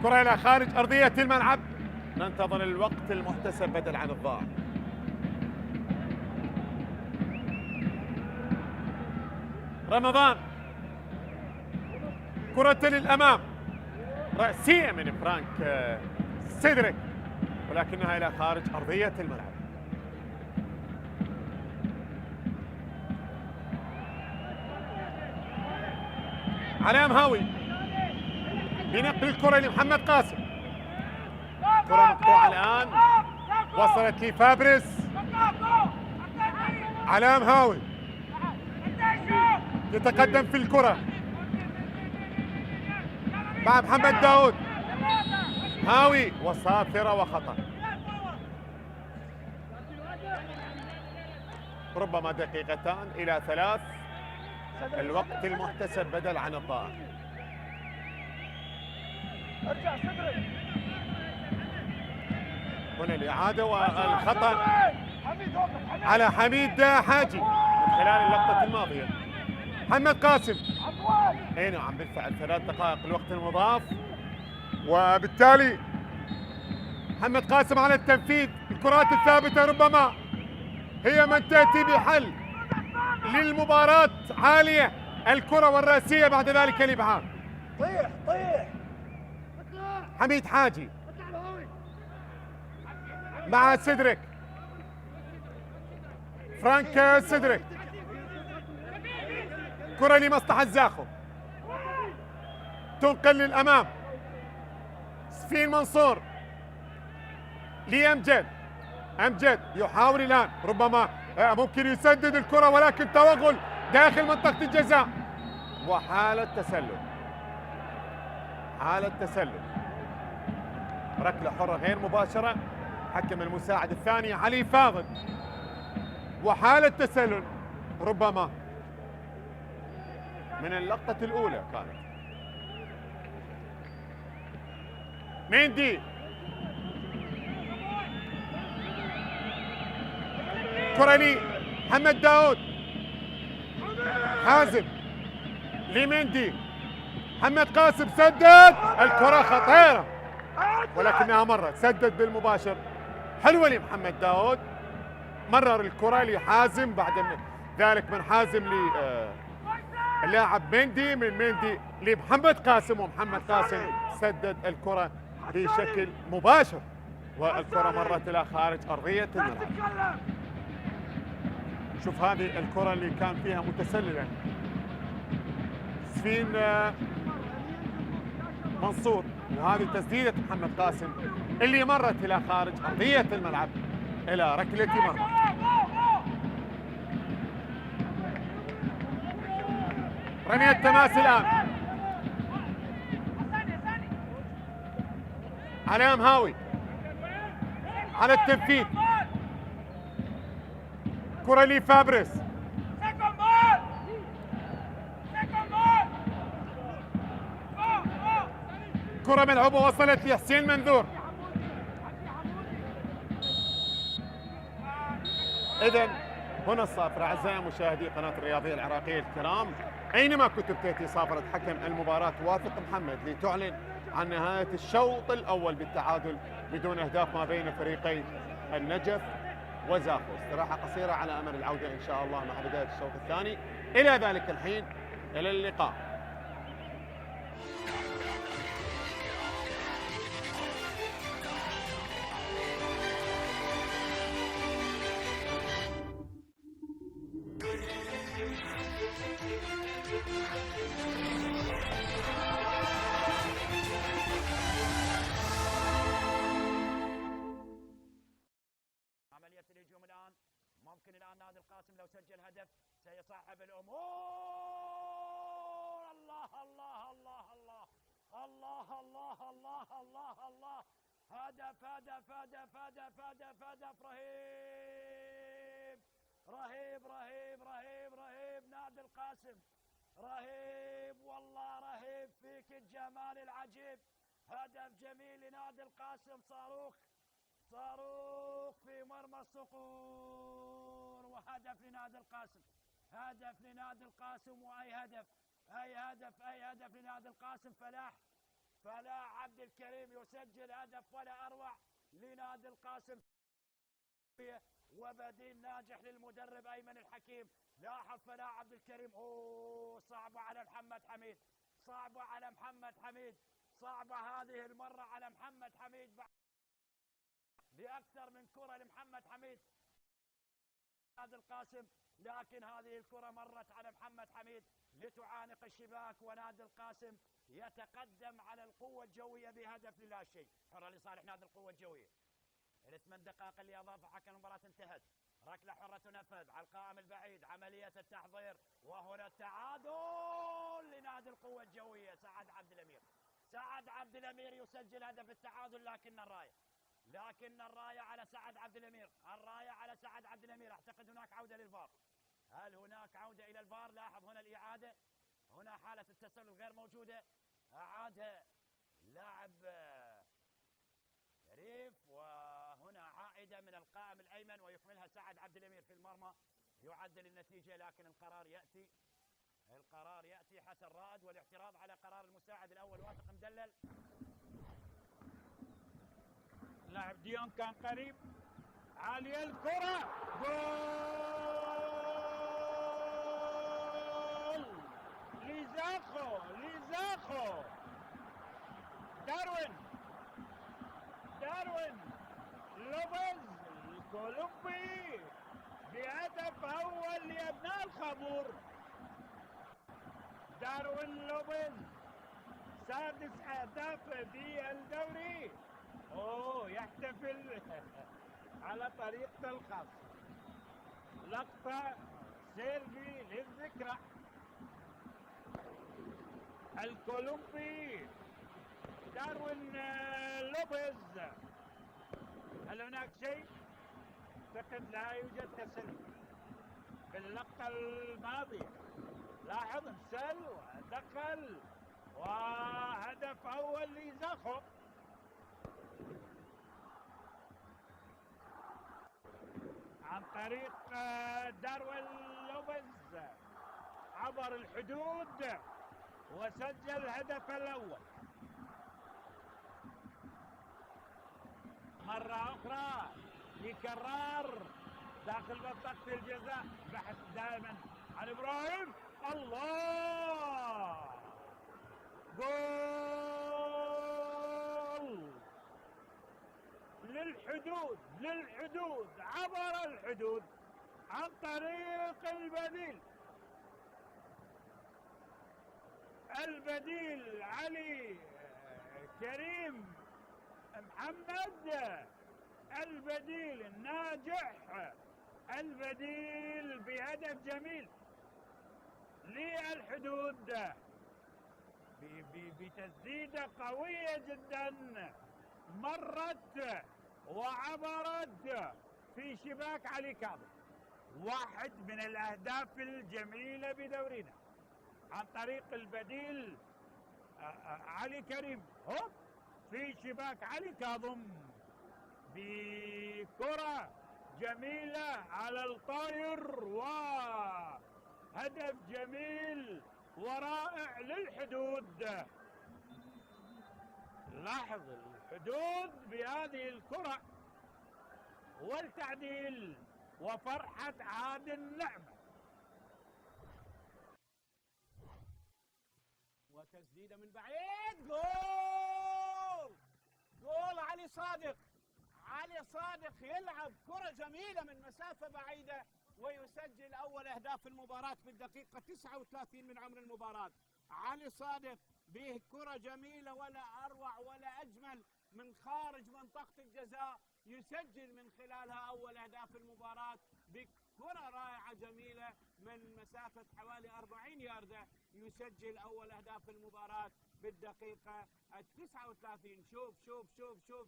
كرة إلى خارج أرضية الملعب، ننتظر الوقت المحتسب بدل عن الضائع. رمضان، كرة للأمام، رأسية من فرانك سيدريك، ولكنها إلى خارج أرضية الملعب. علام هاوي بنقل الكرة لمحمد قاسم. كرة مقطوعة الآن، وصلت لفابريس. علام هاوي يتقدم في الكرة مع محمد داود. هاوي وصافرة وخطأ. ربما دقيقتان إلى 3 الوقت المحتسب بدل عن الضائع. ارجع صدرك. هنا الإعادة والخطأ حميد وقف. على حميد حاجي من خلال اللقطة الماضية. محمد قاسم اي نعم بالفعل 3 دقائق الوقت المضاف، وبالتالي محمد قاسم على التنفيذ. الكرات الثابتة ربما هي من تأتي بحل للمباراة عالية. الكرة والرأسية بعد ذلك الإبعاد. طيح طيح. حميد حاجي مع سيدريك، فرانك سيدريك، كرة لمصلحة زاخو، تنقل للأمام. سفين منصور لأمجد، أمجد يحاول الآن ربما ممكن يسدد الكرة، ولكن توغل داخل منطقة الجزاء وحالة تسلل. حالة تسلل، ركلة حرة غير مباشرة، حكم المساعد الثاني علي فاضل، وحالة تسلل ربما من اللقطة الأولى كانت. ميندي، كرة لي محمد داود، حازم لميندي، محمد قاسم سدد الكرة خطيرة ولكنها مرت، سدد بالمباشر. حلوة لمحمد داود، مرر الكرة لحازم، بعد ذلك من حازم اللاعب ميندي، من ميندي لمحمد قاسم، ومحمد قاسم سدد الكرة بشكل مباشر، والكرة مرت إلى خارج أرضية الملعب. شوف هذه الكرة اللي كان فيها متسللا سفين منصور، وهذه تسديدة محمد قاسم اللي مرت إلى خارج أرضية الملعب إلى ركلة مرمى. رمية تماس الآن علام هاوي على التنفيذ، كرة لي فابريس، كرة ملعوبة وصلت لحسين منذور. إذن هنا الصافرة أعزائي مشاهدي قناة الرياضية العراقية الكرام، أينما كنتم تأتي صافرة حكم المباراة توافق محمد لتعلن عن نهاية الشوط الأول بالتعادل بدون أهداف ما بين فريقي النجف وزاخو. استراحة قصيرة على أمل العودة إن شاء الله مع بداية الشوط الثاني. إلى ذلك الحين إلى اللقاء. ممكن الآن نادي القاسم لو سجل هدف سيصعب الأمور. الله الله الله الله الله الله الله الله الله، هدف هدف هدف هدف هدف هدف رهيب رهيب رهيب رهيب رهيب نادي القاسم، رهيب والله رهيب، فيك الجمال العجيب. هدف جميل لنادي القاسم، صاروخ صاروخ في مرمى الصقور، وهدف لنادي القاسم، هدف لنادي القاسم. واي هدف اي هدف اي هدف لنادي القاسم. فلاح عبد الكريم يسجل هدف ولا اروع لنادي القاسم، وبديل ناجح للمدرب ايمن الحكيم. لاحظ فلاح عبد الكريم، صعبه على محمد حميد، صعبه على محمد حميد، صعبه هذه المره على محمد حميد، بأكثر من كرة لمحمد حميد نادي القاسم، لكن هذه الكرة مرت على محمد حميد لتعانق الشباك، ونادي القاسم يتقدم على القوة الجوية بهدف لا شيء. حرة لصالح نادي القوة الجوية. ال8 دقائق اللي أضافها حكم المباراة انتهت. ركلة حرة تنفذ على القائم البعيد، عملية التحضير، وهنا التعادل لنادي القوة الجوية. سعد عبد الأمير، سعد عبد الأمير يسجل هدف التعادل، لكن الراية على سعد عبد الأمير، الراية على سعد عبد الأمير. أعتقد هناك عودة للفار. هل هناك عودة إلى الفار؟ لاحظ هنا الإعادة، هنا حالة التسلل غير موجودة، أعاد لاعب شريف، وهنا عائدة من القائم الأيمن ويكملها سعد عبد الأمير في المرمى يعدل النتيجة. لكن القرار يأتي حسن رائد، والاعتراض على قرار المساعد الأول واثق مدلل. لاعب ديون كان قريب، عالية الكرة، جول ليزاخو داروين لوبيز الكولومبي بهدف أول لأبناء الخابور. داروين لوبيز 6 أهداف في الدوري. يحتفل على طريقته الخاصة. لقطة سيلفي للذكرى. الكولومبي داروين لوبيز. هل هناك شيء؟ أعتقد لا يوجد تسلل في اللقطة الماضية. لاحظ ارسل ودخل وهدف أول لزاخو. عن طريق داروين لوبيز عبر الحدود وسجل الهدف الأول. مرة أخرى لكرار داخل منطقة الجزاء، بحث دائما عن إبراهيم. الله، جول للحدود، عبر الحدود عن طريق البديل علي كريم محمد، البديل الناجح، البديل بهدف جميل للحدود بتسديدة قوية جدا، مرت وعبرت في شباك علي كاظم. واحد من الأهداف الجميلة بدورنا عن طريق البديل علي كريم، في شباك علي كاظم بكرة جميلة على الطاير، وهدف جميل ورائع للحدود. لاحظ الحدود بهذه الكرة والتعديل وفرحة عادل نعمة. وتسديدة من بعيد، جول علي صادق يلعب كرة جميلة من مسافة بعيدة ويسجل أول أهداف المباراة في الدقيقة 39 من عمر المباراة. علي صادق به كرة جميلة ولا أروع ولا أجمل من خارج منطقة الجزاء، يسجل من خلالها أول أهداف المباراة بكرة رائعة جميلة من مسافة حوالي 40 ياردة، يسجل أول أهداف المباراة بالدقيقة 39.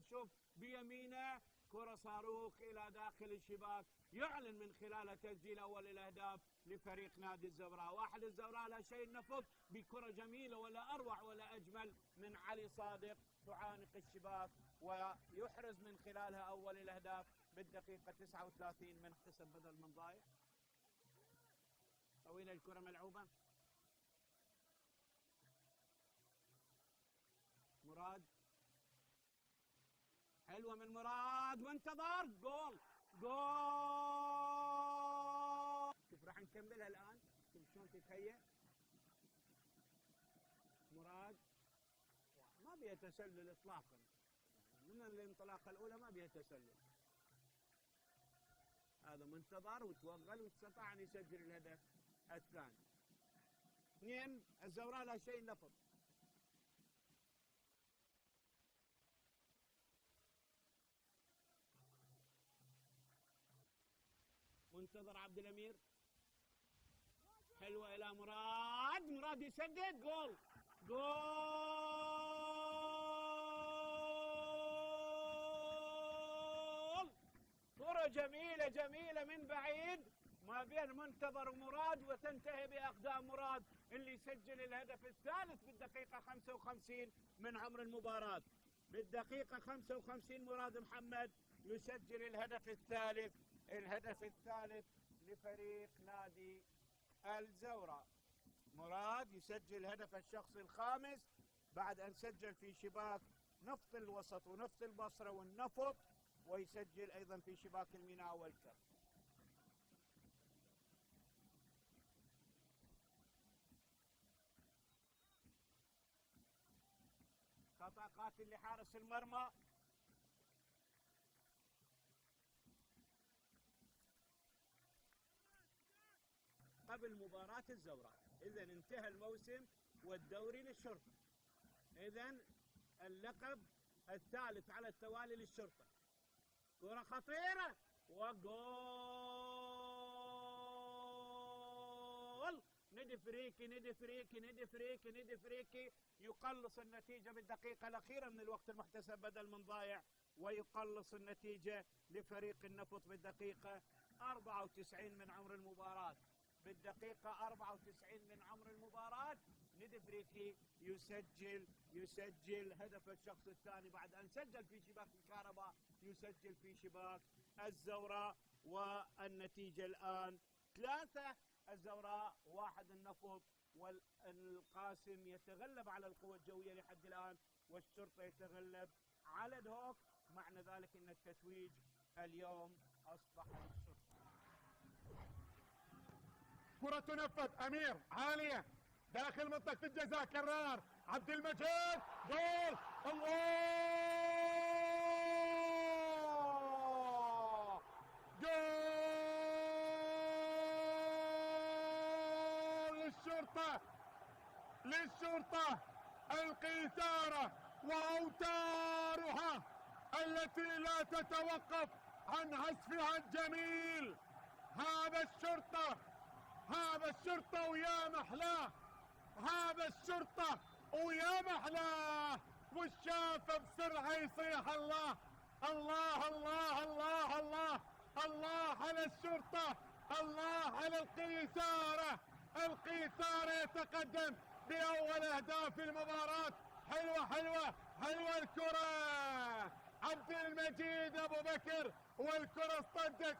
شوف بيمينه كرة صاروخ إلى داخل الشباك، يعلن من خلالها تسجيل أول الأهداف لفريق نادي الزوراء. واحد الزوراء لا شيء نفض بكرة جميلة ولا أروع ولا أجمل من علي صادق، تعانق الشباك ويحرز من خلالها أول الأهداف بالدقيقة 39 من حسب بدل من ضايع. طويلة الكرة ملعوبة، مراد، حلوة من مراد وانتظر، جول. شوف راح نكملها الآن، شوف شلون تتهيأ. مراد ما بيها تسلل إطلاقا، من الانطلاقة الأولى ما بيها تسلل. هذا منتظر وتوغل واستطاع أن يسجل الهدف الثاني. 2 الزوراء لا شيء نفض. منتظر عبد الأمير، حلوة إلى مراد يسدد، جول كرة جميلة جميلة من بعيد ما بين منتظر ومراد، وتنتهي بأقدام مراد اللي يسجل الهدف الثالث بالدقيقة 55 من عمر المباراة. بالدقيقة 55 مراد محمد يسجل الهدف الثالث، الهدف الثالث لفريق نادي الزورق. مراد يسجل هدف الشخص الخامس بعد أن سجل في شباك نفط الوسط ونفط البصرة والنفط، ويسجل أيضا في شباك الميناء والكر. خطأ قاتل لحارس المرمى. قبل مباراة الزورق، إذا انتهى الموسم والدوري للشرطة، إذا اللقب الثالث على التوالي للشرطة. كرة خطيرة وجول. ندي فريكي ندي فريكي ندي فريكي ندي فريكي، يقلص النتيجة بالدقيقة الأخيرة من الوقت المحتسب بدل من ضايع، ويقلص النتيجة لفريق النفط بالدقيقة 94 من عمر المباراة. بالدقيقة 94 من عمر المباراة ندي فريكي يسجل هدف الشخص الثاني بعد أن سجل في شباك الكهرباء، يسجل في شباك الزوراء. والنتيجة الآن 3 الزوراء 1 النفط، والقاسم يتغلب على القوة الجوية لحد الآن، والشرطة يتغلب على الهوك. معنى ذلك أن التتويج اليوم أصبح للشرطة. كرة تنفذ أمير عالية داخل منطقة الجزاء، كرار عبد المجيد، جول. الله، جول للشرطة القيثارة وأوتارها التي لا تتوقف عن عزفها الجميل. هذا الشرطة ويا محلاه، هذا الشرطة ويا محلاه، والشافة بسرعة يصيح الله الله الله الله الله الله على الشرطة، الله على القيثارة. القيثارة يتقدم بأول أهداف المباراة. حلوة الكرة، عبد المجيد أبو بكر، والكرة اصطدت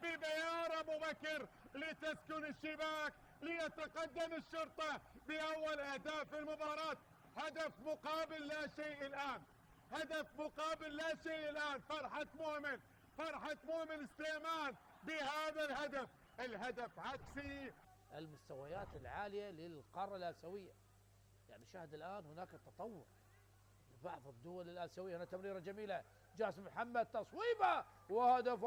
ببيار أبو بكر لتسكن الشباك، ليتقدم الشرطة بأول أهداف المباراة. هدف مقابل لا شيء الآن، فرحة مؤمن سليمان بهذا الهدف عكسي. المستويات العالية للقارة الآسيوية، يعني شاهد الآن هناك تطور بعض الدول الآسيوية. هنا تمريرة جميلة، جاسم محمد تصويبة، وهدف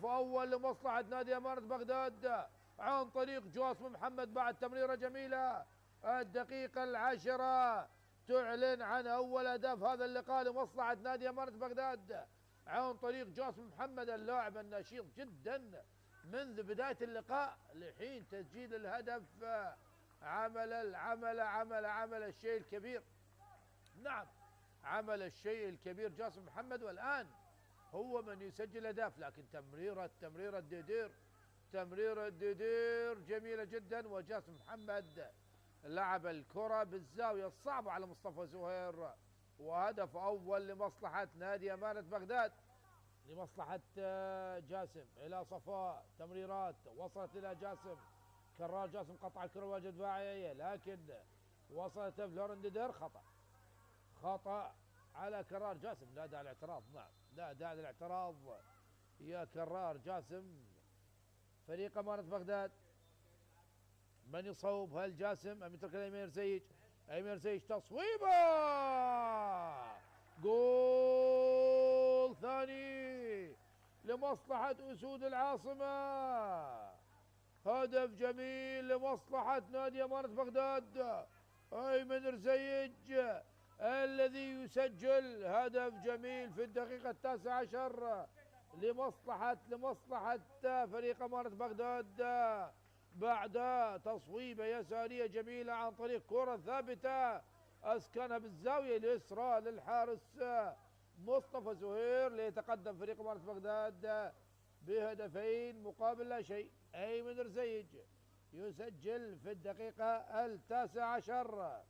أول لمصلحة نادي أمانة بغداد عن طريق جاسم محمد بعد تمريرة جميلة. الدقيقة 10 تعلن عن أول أهداف هذا اللقاء لمصلحة نادي أمانة بغداد عن طريق جاسم محمد، اللاعب النشيط جدا منذ بداية اللقاء لحين تسجيل الهدف. عمل الشيء الكبير، نعم عمل الشيء الكبير جاسم محمد، والآن هو من يسجل أهداف. لكن تمريرة ديدير جميلة جدا، وجاسم محمد لعب الكرة بالزاوية الصعبة على مصطفى زهير، وهدف أول لمصلحة نادي أمانة بغداد. لمصلحة جاسم إلى صفاء، تمريرات وصلت إلى جاسم، كرار جاسم قطع الكرة واجد دفاعية، لكن وصلت فلورن ديدير. خطأ على كرار جاسم، لا داعي للاعتراض. نعم لا داعي للاعتراض يا كرار جاسم. فريق أمانة بغداد من يصوب؟ هل جاسم أم يترك أمير زيج تصويبة، جول ثاني لمصلحة أسود العاصمة. هدف جميل لمصلحة نادي أمانة بغداد، أيمن رزيج الذي يسجل هدف جميل في الدقيقة 19 لمصلحة فريق أمانة بغداد بعد تصويبة يسارية جميلة عن طريق كرة ثابتة أسكنها بالزاوية اليسرى للحارس مصطفى زهير ليتقدم فريق إمارة بغداد بهدفين مقابل لا شيء. أيمن رزيج يسجل في الدقيقة 19.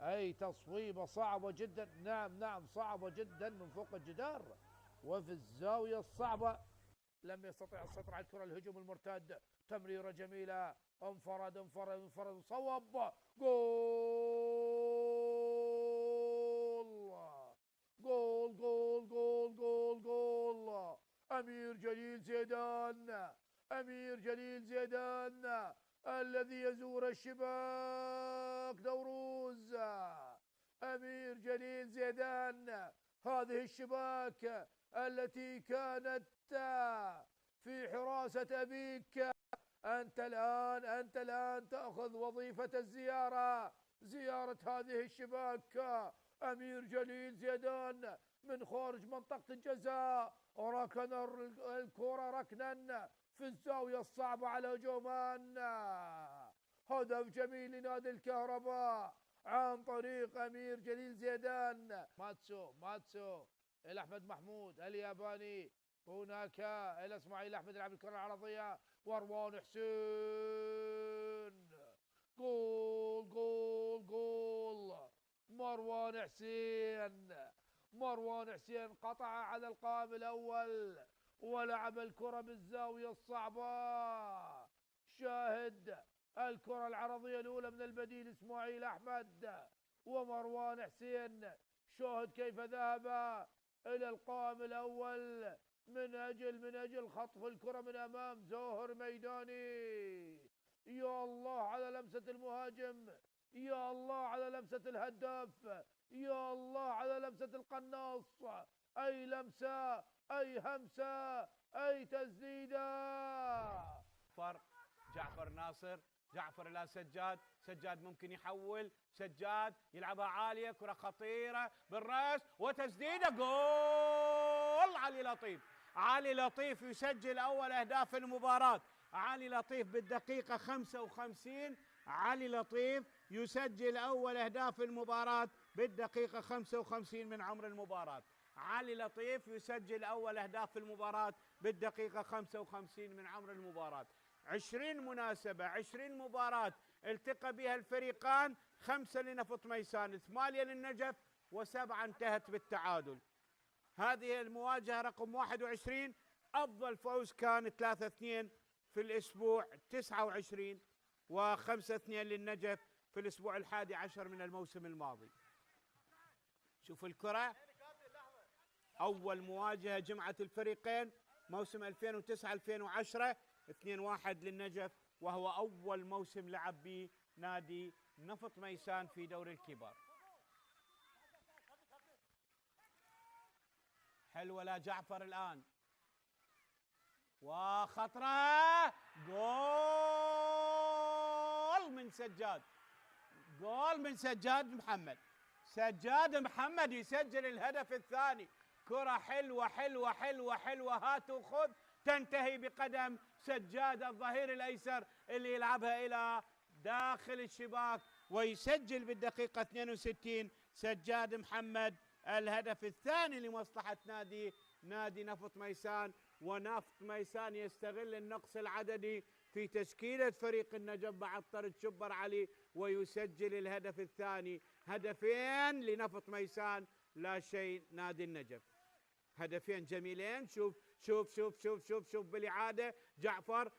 أي تصويبة صعبة جدا، نعم صعبة جدا من فوق الجدار وفي الزاوية الصعبة. لم يستطع السيطرة على الكرة، الهجوم المرتد، تمريرة جميلة، انفرد صوب، جول جول جول جول جول جول. أمير جليل زيدان الذي يزور الشباك دوروز. أمير جليل زيدان، هذه الشباك التي كانت في حراسة أبيك. أنت الآن تأخذ وظيفة زيارة هذه الشباك. أمير جليل زيدان من خارج منطقة الجزاء ركن الكرة ركنا في الزاوية الصعبة على هجومان. هدف جميل لنادي الكهرباء عن طريق أمير جليل زيدان. ماتسو إلى أحمد محمود الياباني، هناك إلى إسماعيل أحمد يلعب الكرة العرضية، وروان حسين. جول جول جول. مروان حسين قطع على القائم الأول ولعب الكرة بالزاوية الصعبة. شاهد الكرة العرضية الأولى من البديل إسماعيل أحمد ومروان حسين. شاهد كيف ذهب إلى القائم الأول من أجل خطف الكرة من أمام زاهر ميداني. يا الله على لمسة المهاجم، يا الله على لمسة الهداف، يا الله على لمسة القناص. أي لمسة، أي همسة، أي تسديدة. فرق جعفر ناصر، جعفر إلى سجاد ممكن يحول، سجاد يلعبها عالية، كرة خطيرة بالرأس وتسديدة جول. علي لطيف يسجل أول أهداف المباراة. علي لطيف بالدقيقة 55. علي لطيف يسجل أول أهداف المباراة بالدقيقة 55 من عمر المباراة. علي لطيف يسجل أول أهداف المباراة بالدقيقة 55 من عمر المباراة. 20 مناسبة، 20 مباراة التقى بها الفريقان، 5 لنفط ميسان، 8 للنجف، و7 انتهت بالتعادل. هذه المواجهة رقم 21. أفضل فوز كان 3-2 في الأسبوع 29، و5-2 للنجف في الأسبوع 11 من الموسم الماضي. شوف الكرة، أول مواجهة جمعت الفريقين موسم 2009-2010، 2-1 للنجف، وهو أول موسم لعب به نادي نفط ميسان في دوري الكبار. حلوة لا جعفر الآن، وخطرة جول من سجاد، جول من سجاد محمد. سجاد محمد يسجل الهدف الثاني. كرة حلوة حلوة حلوة حلوة، هات وخذ، تنتهي بقدم سجاد الظهير الأيسر اللي يلعبها إلى داخل الشباك، ويسجل بالدقيقة 62 سجاد محمد الهدف الثاني لمصلحة نادي نفط ميسان. ونفط ميسان يستغل النقص العددي في تشكيلة فريق النجف بعد طرد شبر علي، ويسجل الهدف الثاني. هدفين لنفط ميسان، لا شيء نادي النجف. هدفين جميلين. شوف شوف شوف شوف شوف شوف بالإعادة، جعفر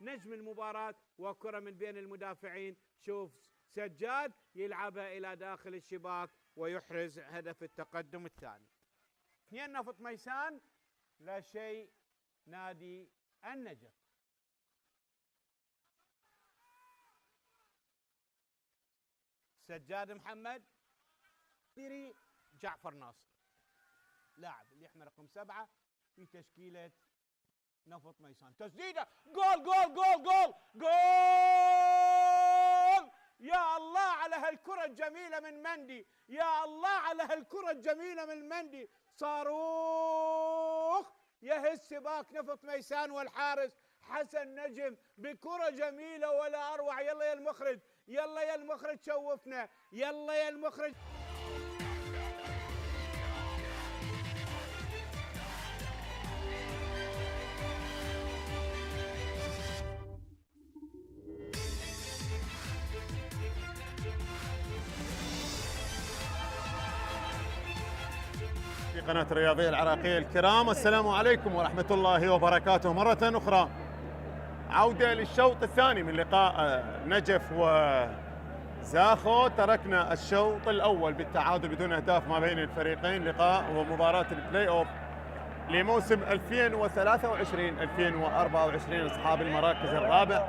نجم المباراة، وكرة من بين المدافعين. شوف سجاد يلعبها إلى داخل الشباك ويحرز هدف التقدم الثاني. 2 نفط ميسان، لا شيء نادي النجف. سجاد محمد، جعفر ناصر، لاعب اللي يحمل رقم 7 في تشكيلة نفط ميسان. تسديدة جول جول جول جول جول. يا الله على هالكرة الجميلة من مندي، يا الله على هالكرة الجميلة من مندي. صاروخ يهز سباك نفط ميسان، والحارس حسن نجم بكرة جميلة ولا أروع. يلا يا المخرج، يلا يا المخرج شوفنا، يلا يا المخرج. قناة الرياضية العراقية الكرام، السلام عليكم ورحمة الله وبركاته مرة أخرى. عودة للشوط الثاني من لقاء نجف وزاخو. تركنا الشوط الأول بالتعادل بدون أهداف ما بين الفريقين، لقاء ومباراة البلاي أوف لموسم 2023-2024 أصحاب المراكز الرابع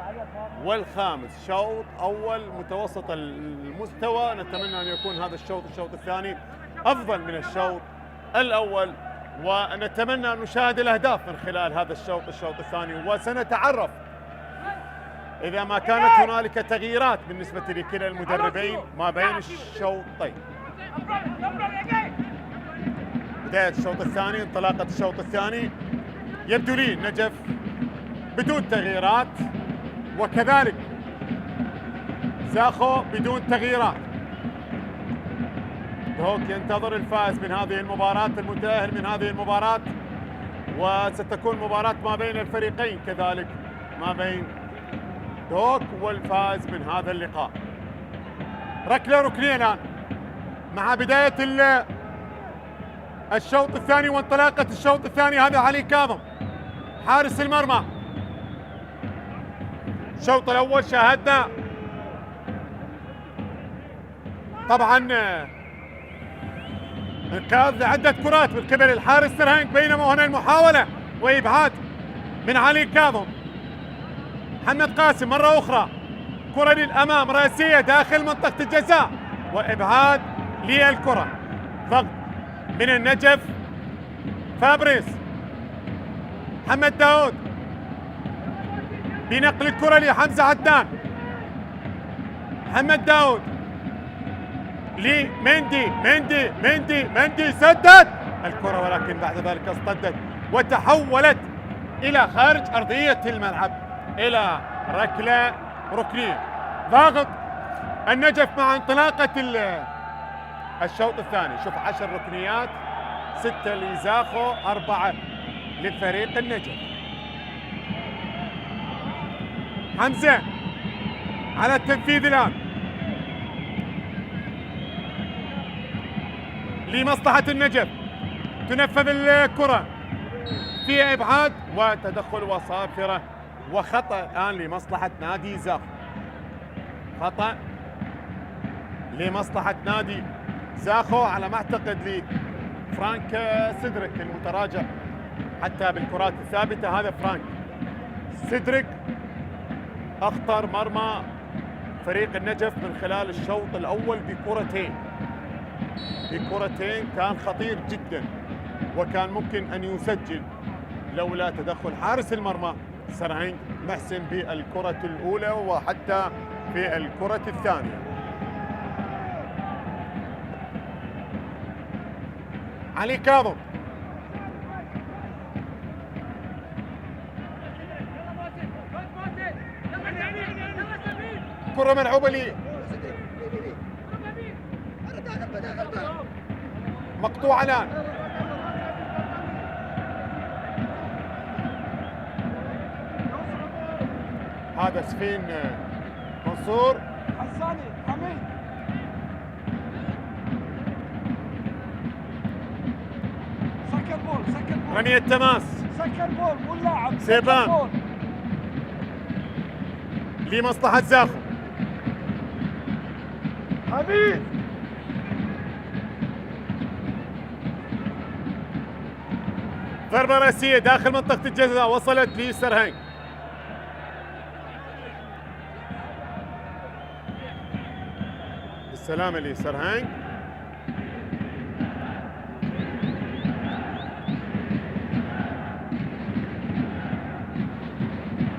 والخامس. شوط أول متوسط المستوى، نتمنى أن يكون هذا الشوط الثاني أفضل من الشوط الأول، ونتمنى أن نشاهد الأهداف من خلال هذا الشوط الثاني، وسنتعرف إذا ما كانت هنالك تغييرات بالنسبة لكلا المدربين ما بين الشوطين. بداية الشوط الثاني، انطلاقة الشوط الثاني، يبدو لي نجف بدون تغييرات وكذلك زاخو بدون تغييرات. دوك ينتظر الفائز من هذه المباراة، المتأهل من هذه المباراة، وستكون مباراة ما بين الفريقين كذلك، ما بين دوك والفائز من هذا اللقاء. ركلة ركنية الآن مع بداية الشوط الثاني وانطلاقة الشوط الثاني. هذا علي كاظم حارس المرمى. الشوط الأول شاهدنا طبعا انقاذ عدة كرات من قبل الحارس سرهنج، بينما هنا المحاولة وإبعاد من علي كاظم. محمد قاسم مرة أخرى، كرة للأمام رأسية داخل منطقة الجزاء وإبعاد للكرة. ضغط من النجف، فابريس، محمد داود بنقل الكرة لحمزة عدنان. محمد داود لمندي، مندي سدد الكرة، ولكن بعد ذلك اصطدت وتحولت إلى خارج أرضية الملعب إلى ركلة ركنية. ضاغط النجف مع انطلاقة الشوط الثاني. شوف 10 ركنيات، 6 لزاخو، 4 لفريق النجف. حمزة على التنفيذ الآن لمصلحة النجف، تنفذ الكرة في إبعاد وتدخل وصافرة وخطأ الآن لمصلحة نادي زاخو. خطأ لمصلحة نادي زاخو على ما أعتقد لفرانك سيدريك المتراجع حتى بالكرات الثابتة. هذا فرانك سيدريك أخطر مرمى فريق النجف من خلال الشوط الأول بكرتين كان خطير جدا، وكان ممكن أن يسجل لولا تدخل حارس المرمى سرهنج محسن بالكرة الأولى وحتى في الكرة الثانية. علي كاظم كرة ملعوبة لي مقطوعة الآن. هذا سفين منصور، حساني حميد، سكر بول رمية تماس، سكر بول مو اللاعب، سيبان لمصلحة زاخو. حميد ضربة رأسية داخل منطقة الجزاء وصلت لسرهنج. بالسلامة لسرهنج.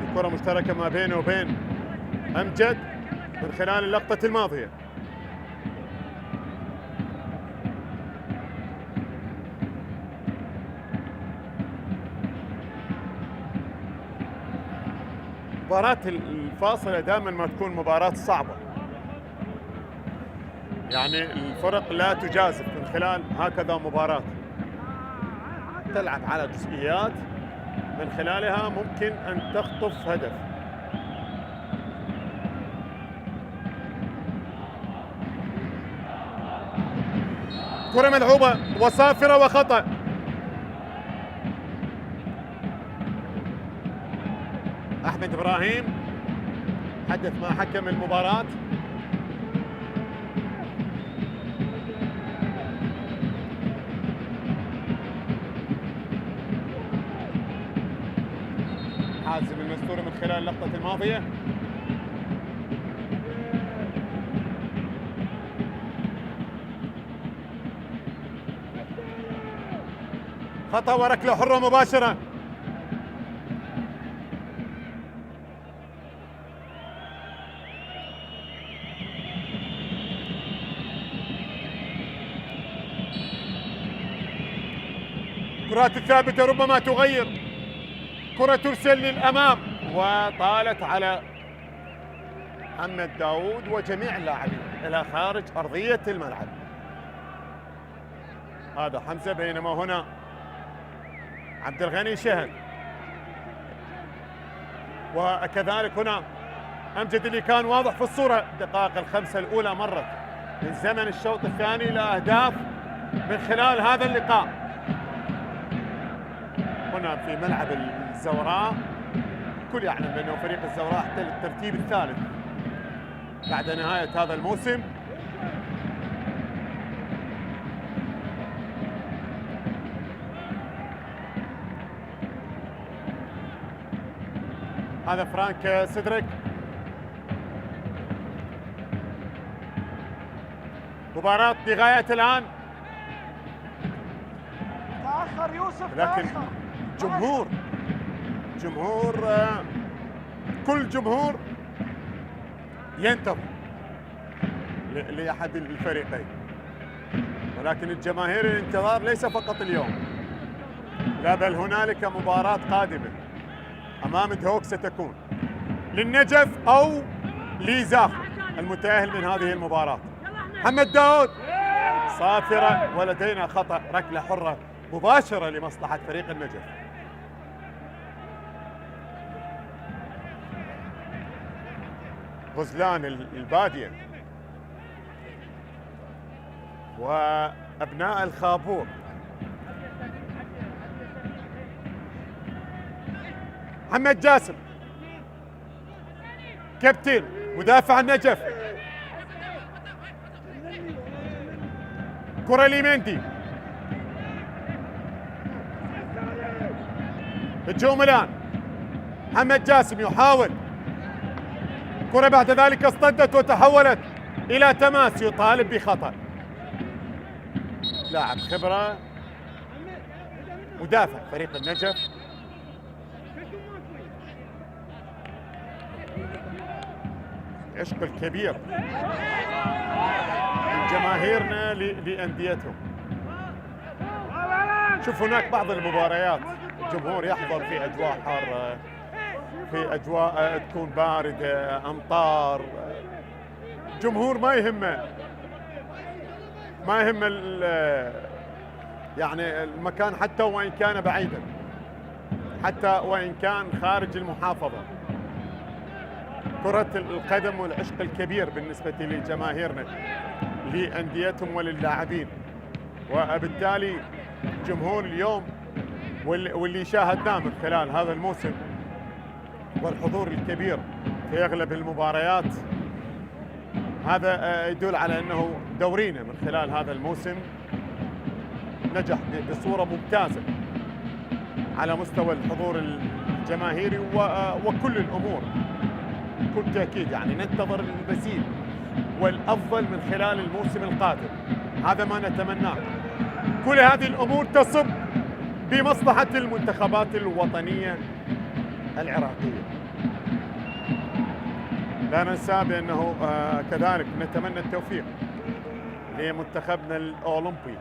الكرة مشتركة ما بينه وبين أمجد من خلال اللقطة الماضية. المباراة الفاصلة دائما ما تكون مباراة صعبة، يعني الفرق لا تجازف من خلال هكذا مباراة، تلعب على جزئيات من خلالها ممكن أن تخطف هدف. كرة ملعوبة وصافرة وخطأ. أحمد إبراهيم حدث مع حكم المباراة. حازم المستوري من خلال اللقطة الماضية. خطأ وركلة حرة مباشرة. كرات الثابتة ربما تغير، كرة ترسل للأمام وطالت على محمد داود وجميع اللاعبين إلى خارج أرضية الملعب. هذا حمزة، بينما هنا عبد الغني شهد، وكذلك هنا أمجد اللي كان واضح في الصورة. الدقائق الخمسة الأولى مرت من زمن الشوط الثاني لأهداف من خلال هذا اللقاء. هنا في ملعب الزوراء، الكل يعلم بأنه فريق الزوراء احتل الترتيب الثالث بعد نهاية هذا الموسم. هذا فرانك سيدريك. مباراة لغاية الآن، تأخر يوسف، لكن جمهور كل جمهور ينتظر لأحد الفريقين، ولكن الجماهير الانتظار ليس فقط اليوم، لا بل هنالك مباراة قادمة أمام دهوك ستكون للنجف أو لزاخو المتأهل من هذه المباراة. محمد داود صافرة، ولدينا خطأ ركلة حرة مباشرة لمصلحة فريق النجف. غزلان البادية وأبناء الخابور. محمد جاسم كابتن مدافع النجف، كرة لمندي، هجوم الآن. محمد جاسم يحاول، كرة بعد ذلك اصطدت وتحولت إلى تماس، يطالب بخطأ. لاعب خبرة، مدافع فريق النجف. العشق الكبير من جماهيرنا لأنديتهم. شوف هناك بعض المباريات الجمهور يحضر في أجواء حارة، في أجواء تكون باردة، أمطار، جمهور ما يهمه يعني المكان حتى وإن كان بعيدا، حتى وإن كان خارج المحافظة. كرة القدم والعشق الكبير بالنسبة لجماهيرنا لأنديتهم وللاعبين، وبالتالي جمهور اليوم واللي شاهدناه من خلال هذا الموسم والحضور الكبير في أغلب المباريات، هذا يدل على أنه دورينا من خلال هذا الموسم نجح بصورة ممتازة على مستوى الحضور الجماهيري وكل الأمور. بكل تأكيد يعني ننتظر المزيد والأفضل من خلال الموسم القادم، هذا ما نتمناه. كل هذه الأمور تصب بمصلحة المنتخبات الوطنية العراقية. لا ننسى بأنه كذلك نتمنى التوفيق لمنتخبنا الأولمبي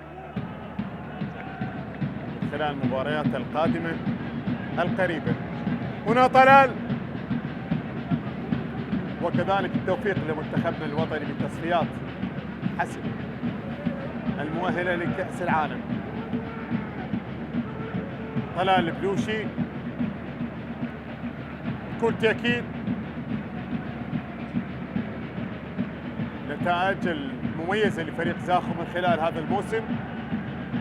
خلال المباريات القادمة القريبة. هنا طلال، وكذلك التوفيق لمنتخبنا الوطني بتصفيات حسم المؤهلة لكأس العالم. طلال البلوشي بكل تأكيد النتائج المميزة لفريق زاخو من خلال هذا الموسم،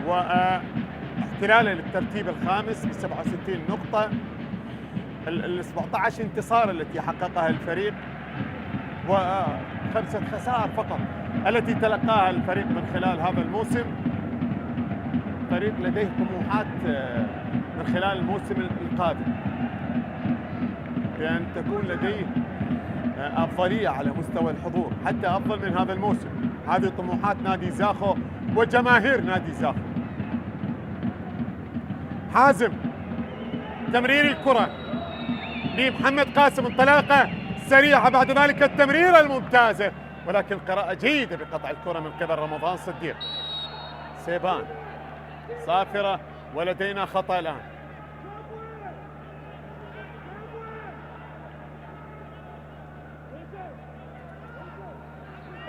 واحتلاله للترتيب الخامس ب 67 نقطة، ال 17 انتصار التي حققها الفريق و5 خسائر فقط التي تلقاها الفريق من خلال هذا الموسم. فريق لديه طموحات من خلال الموسم القادم بأن تكون لديه أفضلية على مستوى الحضور، حتى أفضل من هذا الموسم. هذه طموحات نادي زاخو وجماهير نادي زاخو. حازم، تمرير الكرة لمحمد قاسم، انطلاقة سريعة، بعد ذلك التمريرة الممتازة، ولكن قراءة جيدة بقطع الكرة من قبل رمضان صديق. سيبان، صافرة، ولدينا خطأ الآن.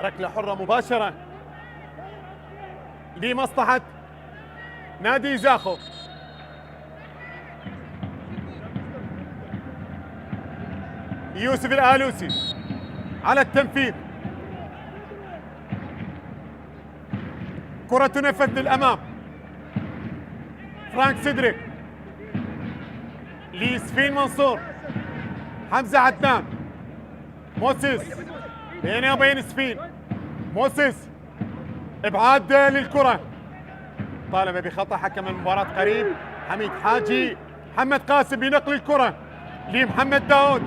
ركلة حرة مباشرة لمصلحة نادي زاخو. يوسف الآلوسي على التنفيذ، كرة تنفذ للأمام. فرانك سيدريك لسفين منصور، حمزة عدنان، موسيس بينه وبين سفين. موسيس ابعاد للكرة، طالب بخطأ حكم المباراة قريب حميد حاجي. محمد قاسم بنقل الكرة لمحمد داود،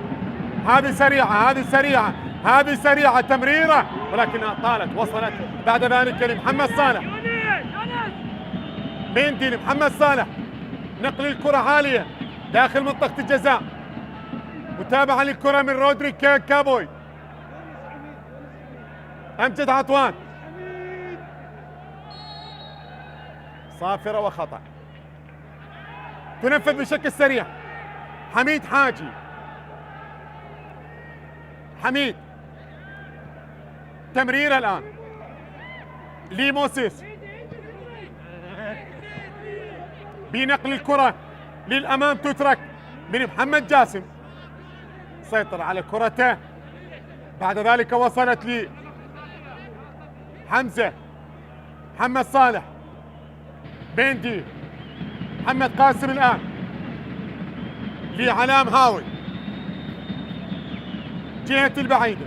هذه سريعة، هذه سريعة، هذه سريعة، تمريرة ولكنها طالت، وصلت بعد ذلك لمحمد صالح. مندي لمحمد صالح، نقل الكرة عالية داخل منطقة الجزاء، متابعة للكرة من رودريك كابوي. أمجد عطوان، صافرة وخطأ، تنفذ بشكل سريع. حميد حاجي، حميد، تمرير الآن لموسيس بنقل الكرة للأمام، تترك من محمد جاسم، سيطر على كرته، بعد ذلك وصلت لي حمزة، محمد صالح، بيندي، محمد قاسم الآن لعلام هاوي، جهة البعيدة،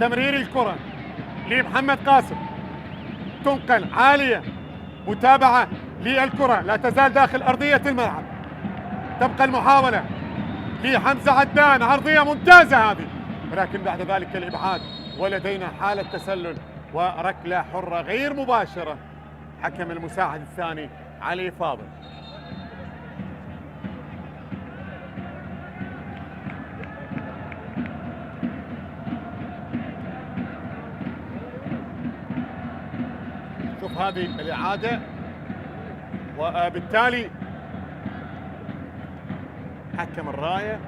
تمرير الكرة لمحمد قاسم، تنقل عالية، متابعة للكرة، لا تزال داخل أرضية الملعب، تبقى المحاولة لحمزة عدنان، عرضية ممتازة هذه، ولكن بعد ذلك الإبعاد، ولدينا حالة تسلل وركلة حرة غير مباشرة. حكم المساعد الثاني علي فاضل. شوف هذه الإعادة، وبالتالي حكم الراية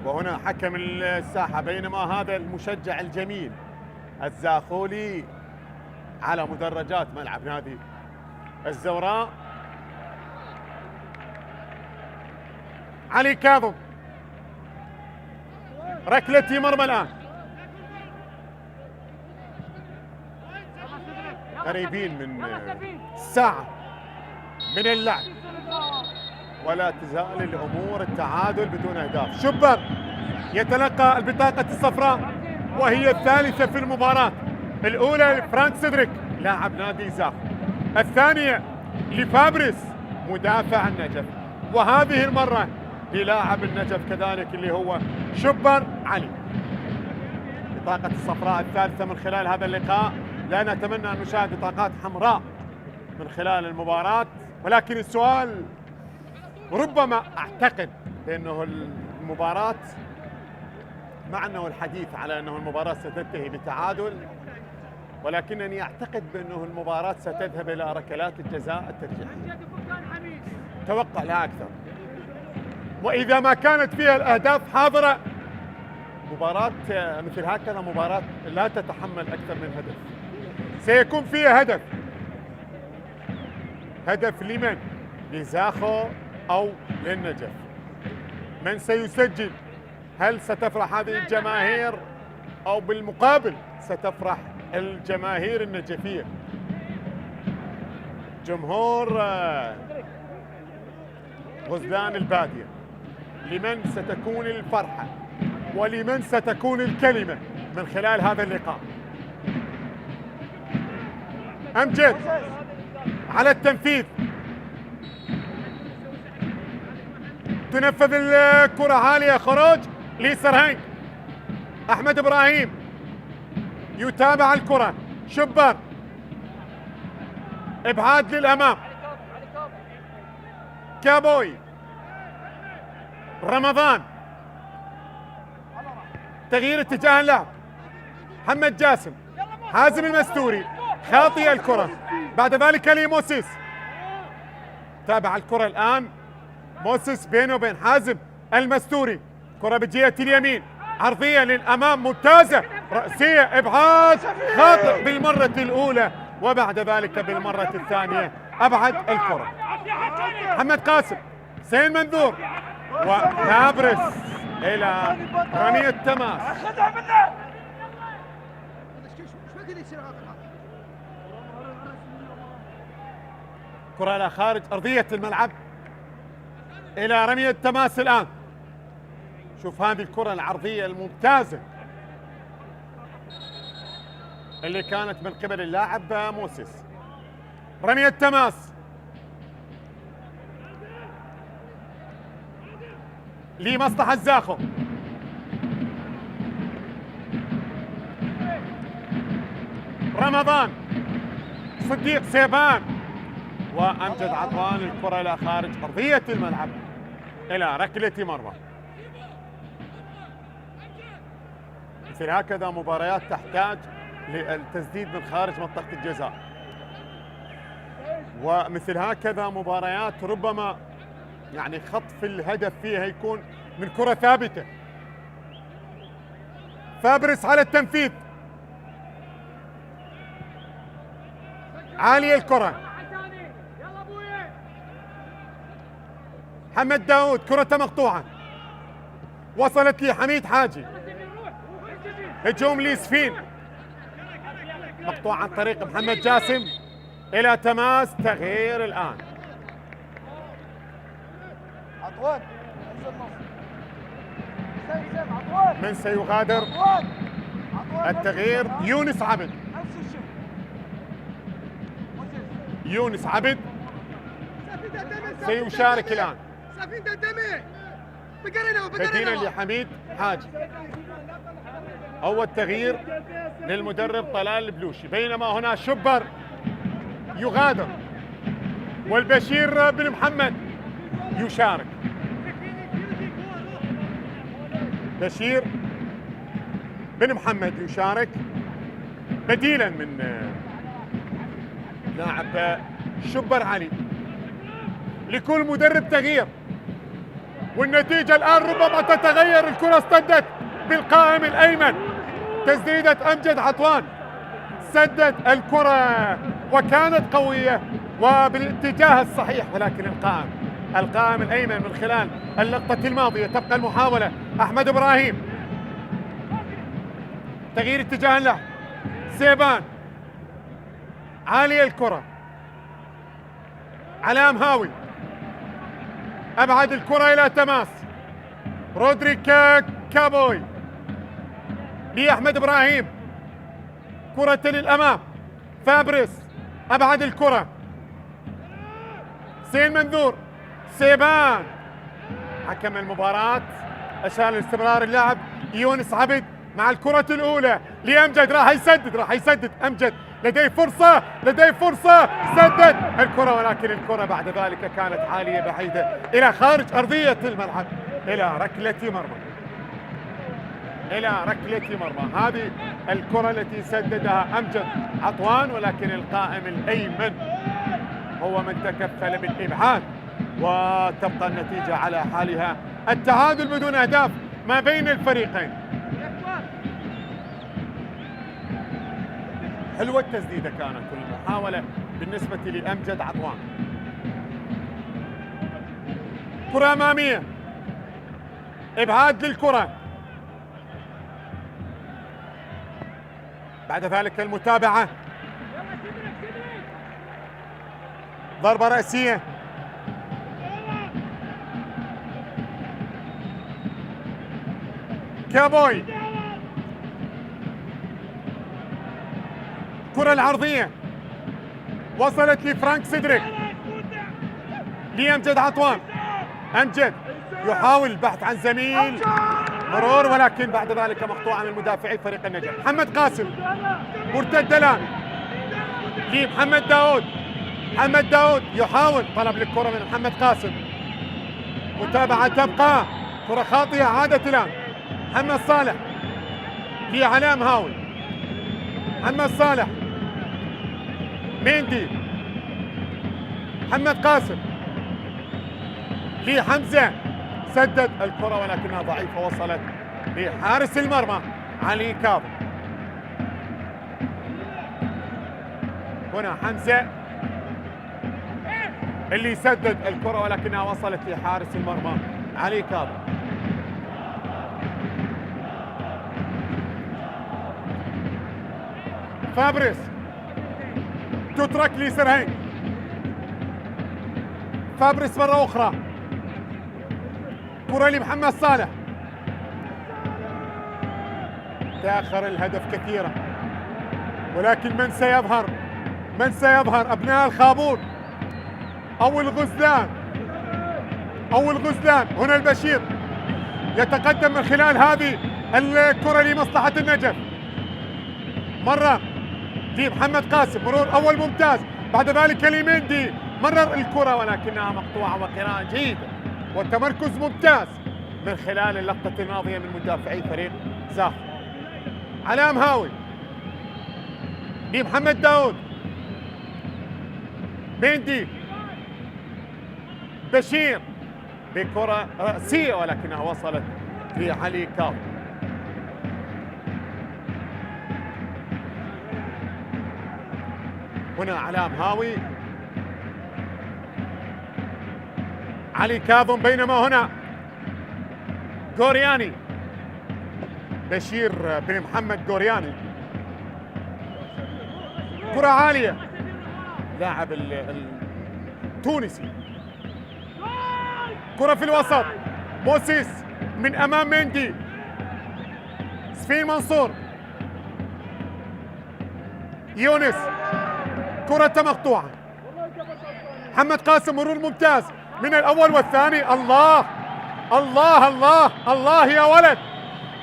وهنا حكم الساحة، بينما هذا المشجع الجميل الزاخولي على مدرجات ملعب نادي الزوراء. علي كاظم، ركلة مرمى الآن، قريبين من ساعة من اللعب، ولا تزال الأمور التعادل بدون أهداف. شبر يتلقى البطاقة الصفراء وهي الثالثة في المباراة. الأولى لفرانك سيدريك لاعب نادي زاخو، الثانية لفابريس مدافع النجف، وهذه المرة للاعب النجف كذلك اللي هو شبر علي. بطاقة الصفراء الثالثة من خلال هذا اللقاء. لا نتمنى أن نشاهد بطاقات حمراء من خلال المباراة، ولكن السؤال ربما أعتقد بأنه المباراة، مع أنه الحديث على أنه المباراة ستنتهي بتعادل، ولكنني أعتقد بأنه المباراة ستذهب إلى ركلات الجزاء الترجيحية. توقع لا أكثر. وإذا ما كانت فيها الأهداف حاضرة، مباراة مثل هكذا مباراة لا تتحمل أكثر من هدف. سيكون فيها هدف. هدف لمن؟ لزاخو أو للنجف؟ من سيسجل؟ هل ستفرح هذه الجماهير أو بالمقابل ستفرح الجماهير النجفية؟ جمهور غزلان البادية لمن ستكون الفرحة ولمن ستكون الكلمة من خلال هذا اللقاء. أمجد على التنفيذ، تنفذ الكرة عالية، خروج لسرهنج. أحمد إبراهيم يتابع الكرة، شبر إبعاد للأمام، كابوي، رمضان، تغيير اتجاه اللعب، محمد جاسم، حازم المستوري، خاطئ الكرة، بعد ذلك لموسيس. تابع الكرة الآن موسيس بينه وبين حازم المستوري، كرة بجهة اليمين، عرضية للأمام ممتازة، رأسية، إبعاد خاطئ بالمرة الأولى، وبعد ذلك بالمرة الثانية أبعد الكرة. محمد قاسم، حسين منذور، وفابرس إلى رمية تماس. كرة إلى خارج أرضية الملعب إلى رمية تماس الآن. شوف هذه الكرة العرضية الممتازة اللي كانت من قبل اللاعب موسيس. رمية تماس لمصلحة الزاخو، رمضان، صديق سيبان، وأمجد عطوان. الكرة إلى خارج أرضية الملعب إلى ركلة مرمى. مثل هكذا مباريات تحتاج للتسديد من خارج منطقة الجزاء، ومثل هكذا مباريات ربما يعني خطف الهدف فيها يكون من كرة ثابتة. فابرس على التنفيذ، عالية الكرة، محمد داود، كرة مقطوعة، وصلت لحميد حاجي، هجوم ليسفين، مقطوع عن طريق محمد جاسم إلى تماس. تغيير الآن، عطوان من سيغادر التغيير؟ يونس عبد. يونس عبد سيشارك الآن بديلا لحميد حاجي. أول تغيير للمدرب طلال البلوشي، بينما هنا شبر يغادر والبشير بن محمد يشارك. بشير بن محمد يشارك بديلا من لاعب شبر علي. لكل مدرب تغيير، والنتيجة الآن ربما تتغير. الكرة اصطدت بالقائم الأيمن، تسديدة أمجد عطوان، سدد الكرة وكانت قوية وبالاتجاه الصحيح، ولكن القائم الأيمن من خلال اللقطة الماضية. تبقى المحاولة، أحمد إبراهيم، تغيير اتجاه اللعب، سيبان، عالية الكرة، علام هاوي، أبعد الكرة إلى تماس، رودريك كابوي لأحمد إبراهيم، كرة للأمام، فابرس، أبعد الكرة، حسين منذور، سيبان. حكم المباراة أشار لاستمرار اللعب. يونس عبد مع الكرة الأولى لأمجد، راح يسدد أمجد، لديه فرصة، سدد الكرة، ولكن الكرة بعد ذلك كانت عالية بعيدة إلى خارج أرضية الملعب، إلى ركلة مرمى. هذه الكرة التي سددها أمجد عطوان، ولكن القائم الأيمن هو من تكفل بالإبعاد، وتبقى النتيجة على حالها، التعادل بدون أهداف ما بين الفريقين. حلوة التسديدة كانت المحاولة بالنسبة لأمجد عطوان. كرة أمامية، إبعاد للكرة، بعد ذلك المتابعة، ضربة رأسية، كابوي. كرة العرضية وصلت لفرانك سيدريك، لأمجد عطوان. أمجد يحاول البحث عن زميل، مرور ولكن بعد ذلك مقطوعة من مدافعي فريق النجم. محمد قاسم مرتد الآن لمحمد داود. محمد داود يحاول طلب للكرة من محمد قاسم، متابعة تبقى، كرة خاطئة عادت الآن. محمد صالح لعلام هاوي. محمد صالح، ميندي، محمد قاسم لحمزة، سدد الكرة ولكنها ضعيفة، وصلت لحارس المرمى علي كاظم. هنا حمزة اللي سدد الكرة ولكنها وصلت لحارس المرمى علي كاظم. فابريس تترك لسرهين. فابريس مرة أخرى، كرة لمحمد صالح. تأخر الهدف كثيرا ولكن من سيظهر؟ من سيظهر؟ أبناء الخابور أو الغزلان أو الغزلان. هنا البشير يتقدم من خلال هذه الكرة لمصلحة النجف. مرة لمحمد قاسم، مرور أول ممتاز، بعد ذلك لميندي، مرر الكرة ولكنها مقطوعة، وقراءة جيدة والتمركز ممتاز من خلال اللقطة الماضية من مدافعي فريق زاخ. علام هاوي لمحمد داود. ميندي، بشير بكرة رأسية ولكنها وصلت لعلي كاظم. هنا علام هاوي، علي كاظم، بينما هنا غورياني، بشير بن محمد غورياني. كرة عالية، لاعب التونسي. كرة في الوسط، موسيس من أمام مندي. سفين منصور، يونس، كرة مقطوعة. محمد قاسم، مرور ممتاز من الأول والثاني. الله الله الله الله، يا ولد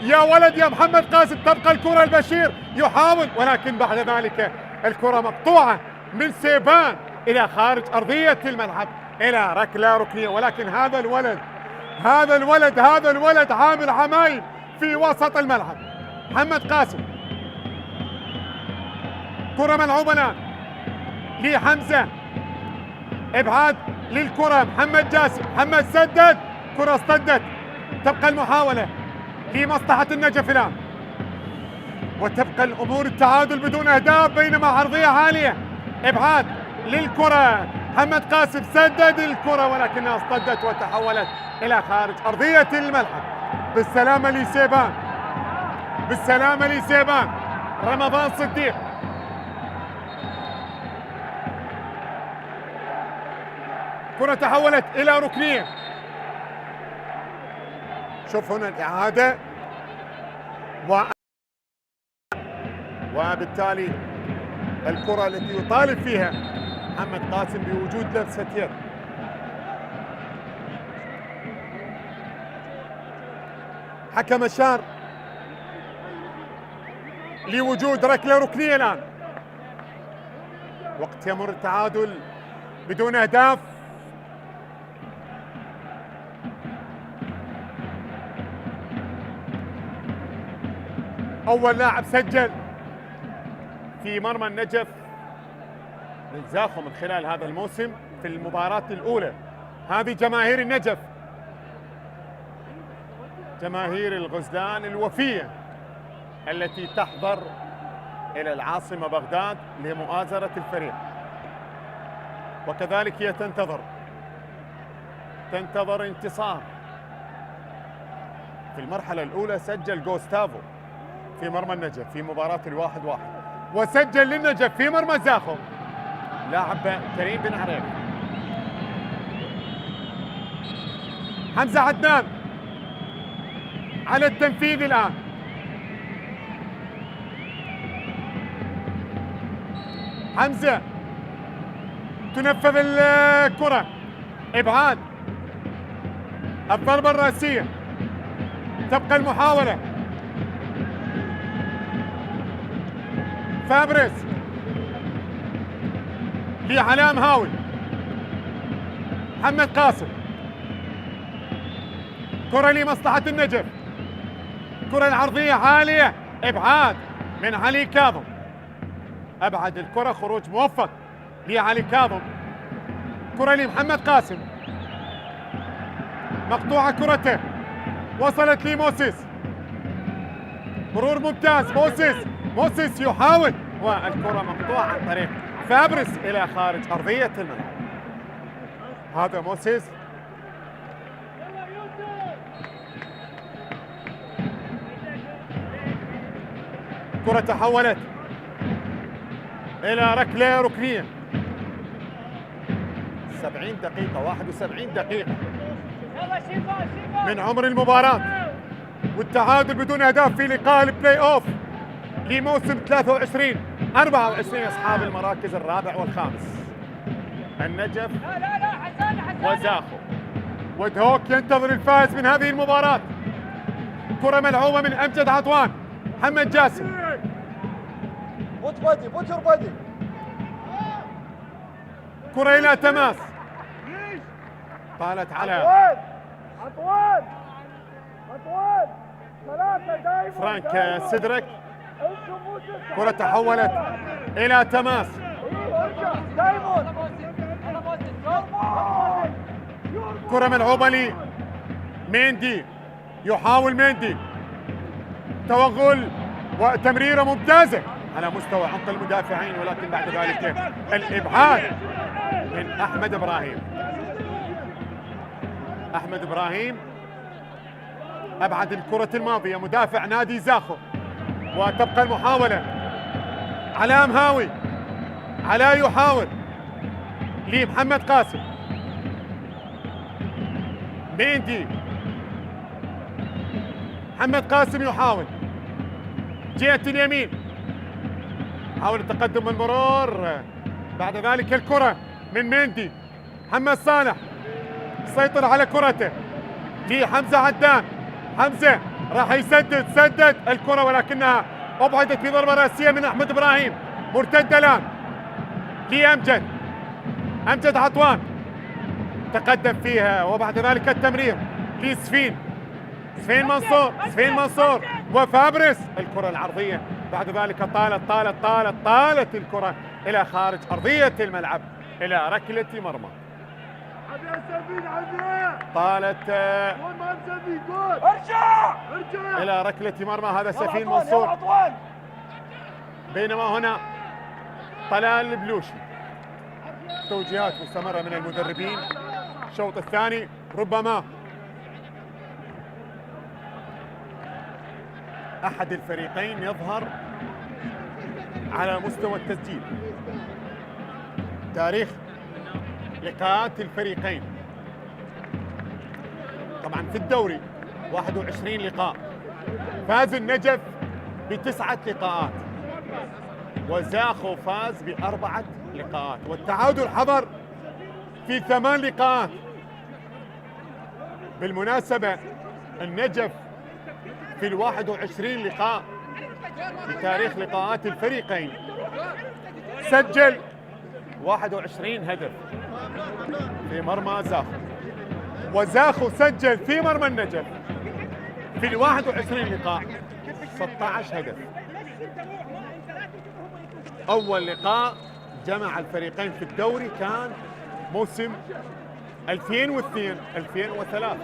يا ولد يا محمد قاسم. تبقى الكرة البشير يحاول ولكن بعد ذلك الكرة مقطوعة من سيبان إلى خارج أرضية الملعب إلى ركلة ركنية. ولكن هذا الولد عامل عمايل في وسط الملعب. محمد قاسم، كرة ملعوبة الآن لحمزة، ابعاد للكرة. محمد جاسم، محمد سدد، كرة اصطدت. تبقى المحاولة لمصلحة النجف الآن، وتبقى الأمور التعادل بدون أهداف، بينما عرضية عالية، ابعاد للكرة. محمد قاسم سدد الكرة ولكنها اصطدت وتحولت إلى خارج أرضية الملعب. بالسلامة لسيبان، بالسلامة لسيبان. رمضان صديق، كرة تحولت إلى ركنية. شوف هنا الإعادة وبالتالي الكرة التي يطالب فيها محمد قاسم بوجود لمسة يد. حكم أشار لوجود ركلة ركنية الآن. وقت يمر التعادل بدون أهداف. أول لاعب سجل في مرمى النجف من زاخو من خلال هذا الموسم في المباراة الأولى. هذه جماهير النجف، جماهير الغزلان الوفية التي تحضر إلى العاصمة بغداد لمؤازرة الفريق، وكذلك هي تنتظر انتصار. في المرحلة الأولى سجل غوستافو في مرمى النجف في مباراة 1-1، وسجل للنجف في مرمى زاخو لاعب كريم بن عريف. حمزة عدنان، على التنفيذ الآن. حمزة تنفذ الكرة، إبعاد، الضربة الرأسية، تبقى المحاولة. فابريس لعلام هاوي، محمد قاسم، كرة لمصلحة النجف، كرة العرضية عالية، إبعاد من علي كاظم، أبعد الكرة، خروج موفق لعلي كاظم. كرة لمحمد قاسم، مقطوعة كرته، وصلت لموسيس، مرور ممتاز. موسيس يحاول، والكرة مقطوعة عن طريق فابريس إلى خارج أرضية الملعب. هذا موسيس، كرة تحولت إلى ركلة ركنية. 70 دقيقة، 71 دقيقة من عمر المباراة، والتعادل بدون أهداف في لقاء البلاي أوف لموسم 23-24 أصحاب المراكز الرابع والخامس. النجف وزاخو، ودهوك ينتظر الفائز من هذه المباراة. كرة ملعوبة من أمجد عطوان، محمد جاسم، كرة إلى تماس، طالت على فرانك سيدريك. كرة تحولت إلى تماس، كرة ملعوبة لي ميندي، يحاول ميندي توغل وتمريرة ممتازة على مستوى عمق المدافعين، ولكن بعد ذلك الإبعاد من أحمد إبراهيم. أحمد إبراهيم أبعد الكرة الماضية، مدافع نادي زاخو، وتبقى المحاولة. علام هاوي، علاء يحاول لمحمد قاسم، ميندي، محمد قاسم يحاول جهة اليمين، حاول التقدم والمرور، بعد ذلك الكرة من ميندي. محمد صالح سيطر على كرته لحمزة عدان، حمزة راح يسدد، سدد الكرة ولكنها أبعدت في ضربة رأسية من أحمد إبراهيم. مرتدة الآن لأمجد، أمجد عطوان تقدم فيها، وبعد ذلك التمرير لسفين، سفين منصور وفابريس. الكرة العرضية بعد ذلك طالت الكرة إلى خارج أرضية الملعب إلى ركلة مرمى. طالت إلى ركلة مرمى، هذا سفين منصور، بينما هنا طلال البلوشي. توجيهات مستمرة من المدربين. الشوط الثاني ربما أحد الفريقين يظهر على مستوى التسجيل. تاريخ لقاءات الفريقين طبعا في الدوري 21 لقاء، فاز النجف ب9 لقاءات، وزاخو فاز ب4 لقاءات، والتعادل حضر في 8 لقاءات. بالمناسبة النجف في 21 لقاء بتاريخ لقاءات الفريقين سجل 21 هدف في مرمى زاخو، وزاخو سجل في مرمى النجف في 21 لقاء 16 هدف. أول لقاء جمع الفريقين في الدوري كان موسم 2002-2003،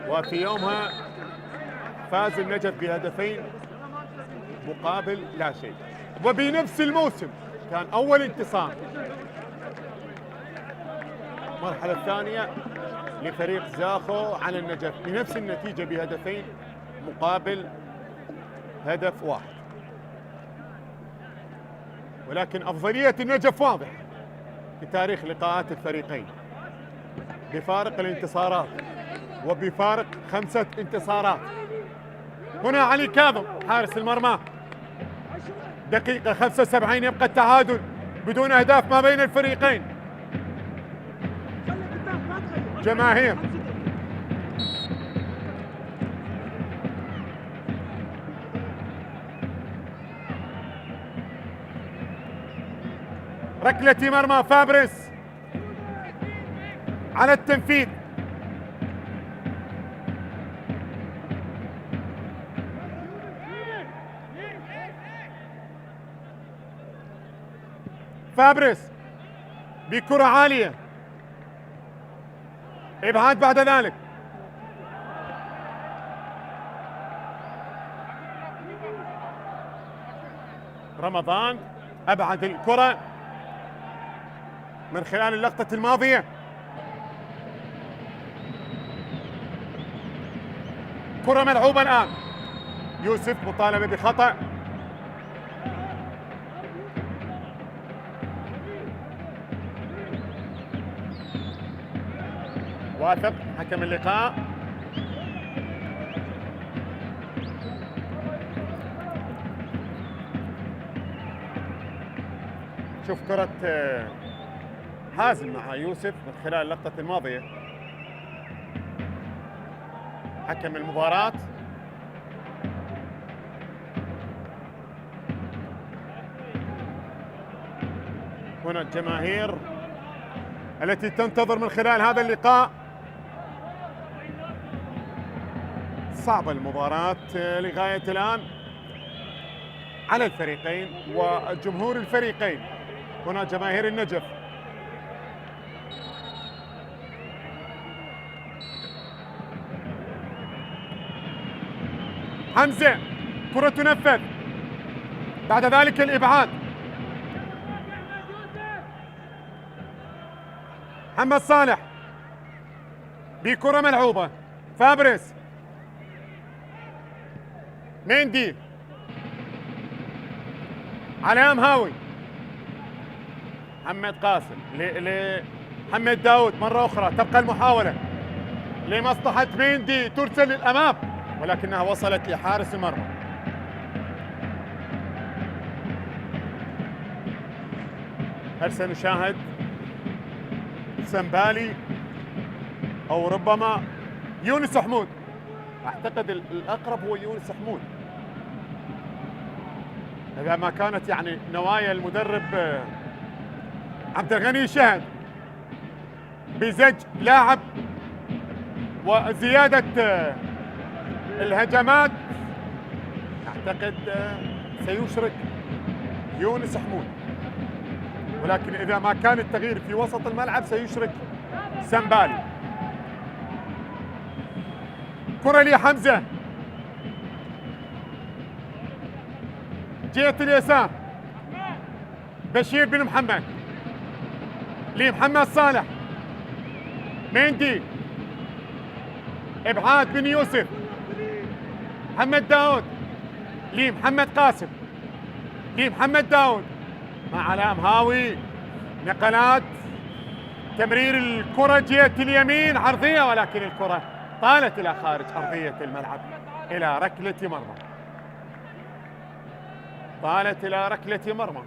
وفي يومها فاز النجف بهدفين مقابل لا شيء. وبنفس الموسم كان أول انتصار المرحلة الثانية لفريق زاخو على النجف بنفس النتيجة بهدفين مقابل هدف واحد، ولكن أفضلية النجف واضح في تاريخ لقاءات الفريقين بفارق الانتصارات وبفارق 5 انتصارات. هنا علي كاظم حارس المرمى. دقيقة 75 يبقى التعادل بدون أهداف ما بين الفريقين. جماهير ركلة مرمى فابريس على التنفيذ. فابريس بكرة عالية، ابعاد بعد ذلك. رمضان ابعد الكرة من خلال اللقطة الماضية. كرة ملعوبة الآن. يوسف مطالبة بخطأ. واثق حكم اللقاء. شوف كرة حازم مع يوسف من خلال اللقطة الماضية. حكم المباراة هنا الجماهير التي تنتظر من خلال هذا اللقاء. صعبة المباراة لغاية الآن على الفريقين وجمهور الفريقين. هنا جماهير النجف. حمزة كرة تنفذ، بعد ذلك الإبعاد. محمد صالح بكرة ملعوبة. فابريس، مندي، علام هاوي، محمد قاسم لمحمد داود. مرة أخرى تبقى المحاولة لمصلحة مندي، ترسل للأمام ولكنها وصلت لحارس المرمى. هل سنشاهد سنبالي أو ربما يونس حمود؟ أعتقد الأقرب هو يونس حمود، إذا ما كانت يعني نوايا المدرب عبد الغني شهد بزج لاعب وزيادة الهجمات. أعتقد سيشرك يونس حمود، ولكن إذا ما كان التغيير في وسط الملعب سيشرك سنبالي. كرة لحمزة جهة اليسار. بشير بن محمد لمحمد صالح. مندي، ابعاد بن يوسف. محمد داود لمحمد قاسم، لمحمد داود مع علام هاوي. نقلات، تمرير الكرة جهة اليمين عرضية، ولكن الكرة طالت إلى خارج أرضية الملعب إلى ركلة مرمى. طالت إلى ركلة مرمى.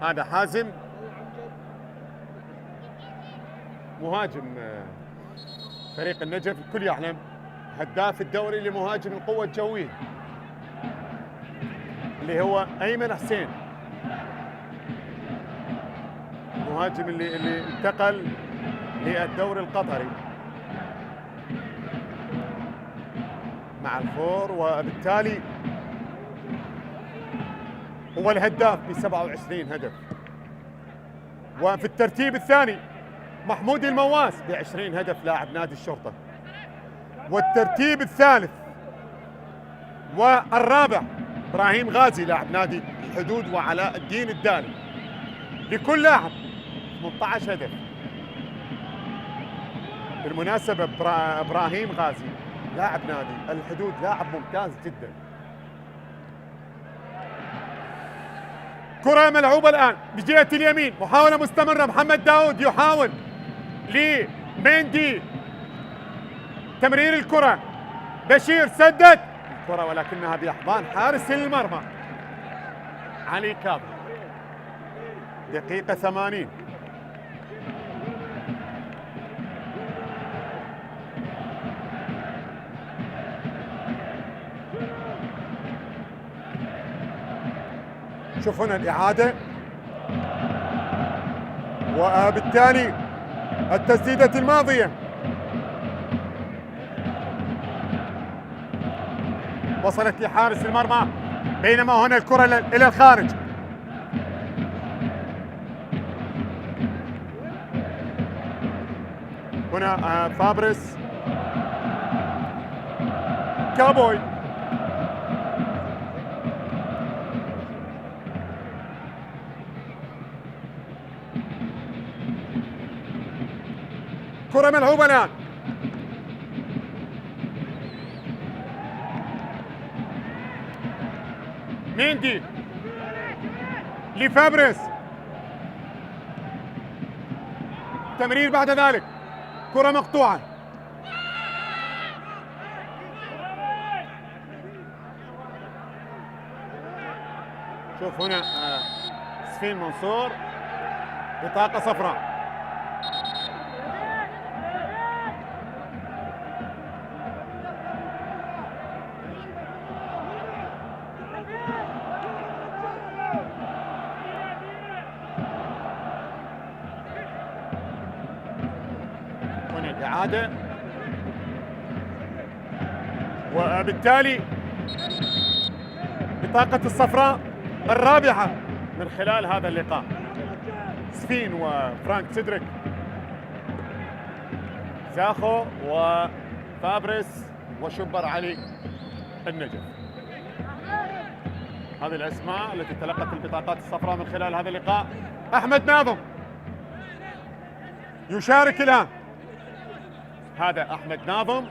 هذا حازم مهاجم فريق النجف، الكل يعلم، هداف الدوري لمهاجم القوة الجوية اللي هو أيمن حسين، المهاجم اللي انتقل للدوري القطري مع الفور، وبالتالي هو الهداف ب 27 هدف. وفي الترتيب الثاني محمود المواس ب 20 هدف لاعب نادي الشرطة. والترتيب الثالث والرابع ابراهيم غازي لاعب نادي الحدود وعلاء الدين الدالي، لكل لاعب 18 هدف. بالمناسبة ابراهيم غازي لاعب نادي الحدود لاعب ممتاز جدا. كرة ملعوبة الآن بجهة اليمين، محاولة مستمرة. محمد داود يحاول لمندي، تمرير الكرة، بشير سدد الكرة ولكنها بأحضان حارس المرمى علي كاظم. دقيقة 80. شوف هنا الإعادة، وبالتالي التسديدة الماضية وصلت لحارس المرمى، بينما هنا الكرة إلى الخارج. هنا فابريس كابوي كرة ملعوبة الآن، ميندي لفابريس، تمرير بعد ذلك، كرة مقطوعة، شوف هنا سفين منصور بطاقة صفراء. هنا الإعادة، وبالتالي بطاقة الصفراء الرابعة من خلال هذا اللقاء. سفين وفرانك سيدريك، زاخو وفابريس وشبر علي النجف، هذه الأسماء التي تلقت البطاقات الصفراء من خلال هذا اللقاء. أحمد ناظم يشارك الآن، هذا أحمد ناظم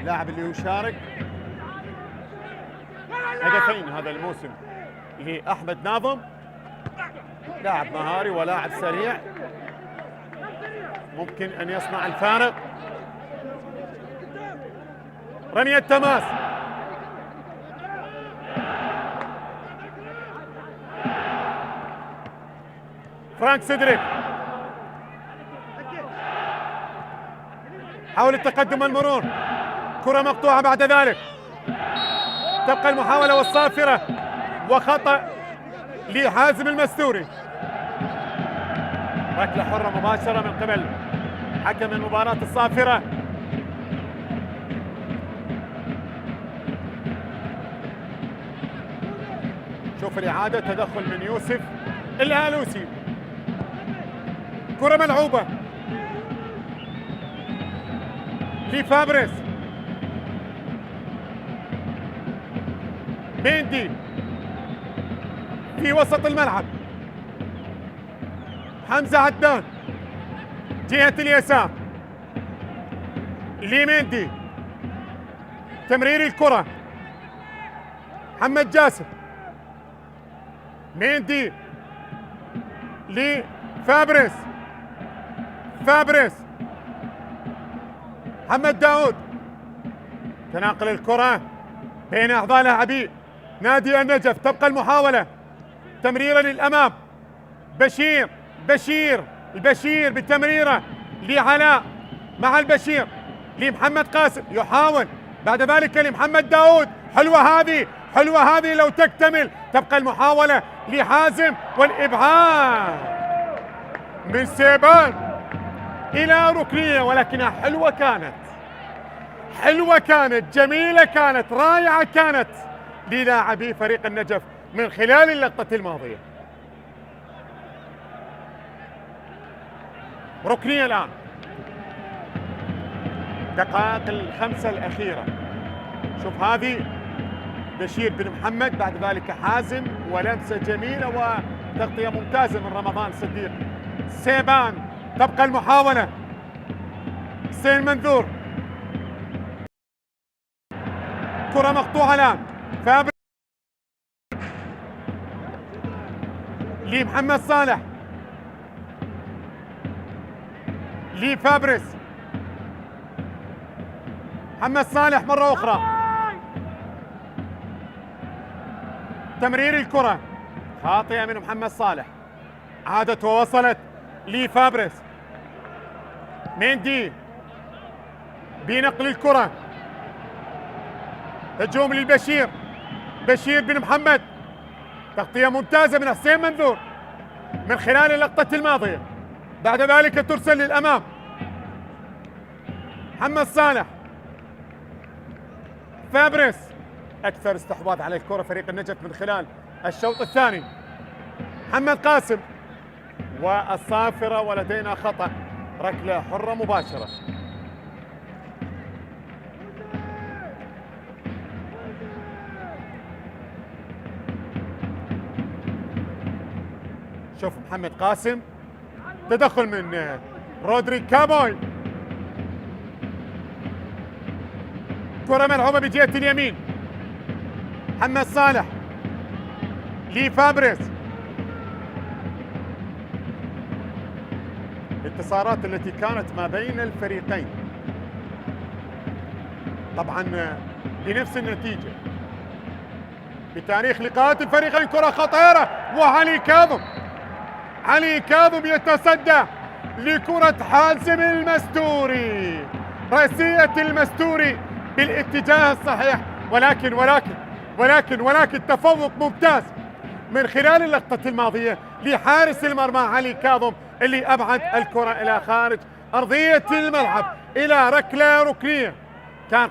لاعب اللي يشارك هدفين هذا الموسم لأحمد ناظم، لاعب مهاري ولاعب سريع ممكن أن يصنع الفارق. رمية تماس، فرانك سيدريك حاول التقدم والمرور، كرة مقطوعة بعد ذلك، تبقى المحاولة والصافرة وخطأ لحازم المستوري. ركلة حرة مباشرة من قبل حكم المباراة الصافرة. شوف الإعادة، تدخل من يوسف الهالوسي، كرة ملعوبة لفابريس، ميندي في وسط الملعب، حمزة عدنان جهة اليسار لميندي، تمرير الكرة محمد جاسم، ميندي لفابريس، فابريس محمد داود، تناقل الكرة بين أعضاء لاعبي نادي النجف، تبقى المحاولة، تمريرة للأمام، البشير بالتمريرة لعلاء، مع البشير لمحمد قاسم، يحاول بعد ذلك لمحمد داود، حلوة هذه لو تكتمل، تبقى المحاولة لحازم والإبعاد من سيبان إلى ركنية، ولكنها حلوة كانت، جميلة كانت، رائعة كانت للاعبي فريق النجف من خلال اللقطة الماضية. ركنية الآن، دقائق الخمسة الأخيرة. شوف هذه بشير بن محمد، بعد ذلك حازم، ولمسة جميلة وتغطية ممتازة من رمضان صديق. سيبان، تبقى المحاولة، حسين منذور، كرة مقطوعة الآن، فابريس لمحمد صالح، لفابريس. محمد صالح مرة أخرى، تمرير الكرة خاطئة من محمد صالح، عادت ووصلت لفابريس. ميندي بنقل الكرة، هجوم للبشير، بشير بن محمد، تغطية ممتازة من حسين منذور من خلال اللقطة الماضية، بعد ذلك ترسل للأمام. محمد صالح، فابريس، أكثر استحواذ على الكرة فريق النجف من خلال الشوط الثاني. محمد قاسم والصافرة، ولدينا خطأ، ركلة حرة مباشرة. شوف محمد قاسم، تدخل من رودريك كابوي، كرة ملعوبة بجهة اليمين. محمد صالح لفابريس، الانتصارات التي كانت ما بين الفريقين طبعا بنفس النتيجة بتاريخ لقاءات الفريقين. كرة خطيرة، وعلي كاظم، علي كاظم يتصدى لكرة حازم المستوري، رأسية المستوري بالاتجاه الصحيح، ولكن تفوق ممتاز من خلال اللقطة الماضية لحارس المرمى علي كاظم، اللي أبعد الكرة إلى خارج أرضية الملعب إلى ركلة ركنية. كان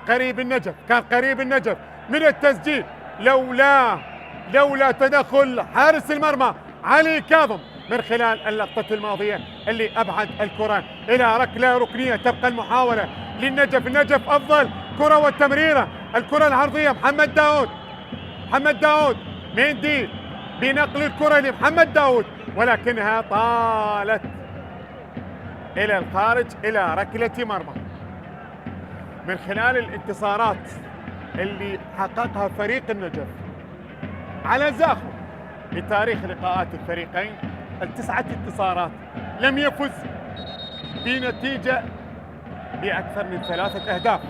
قريب النجف من التسجيل لولا تدخل حارس المرمى علي كاظم من خلال اللقطة الماضية، اللي أبعد الكرة إلى ركلة ركنية. تبقى المحاولة للنجف، النجف أفضل كرة والتمريرة، الكرة العرضية. محمد داود ميندي بنقل الكرة لمحمد داود، ولكنها طالت إلى الخارج إلى ركلة مرمى. من خلال الانتصارات اللي حققها فريق النجف على زاخو بتاريخ لقاءات الفريقين، التسعة انتصارات، لم يفز بنتيجة بأكثر من 3 أهداف.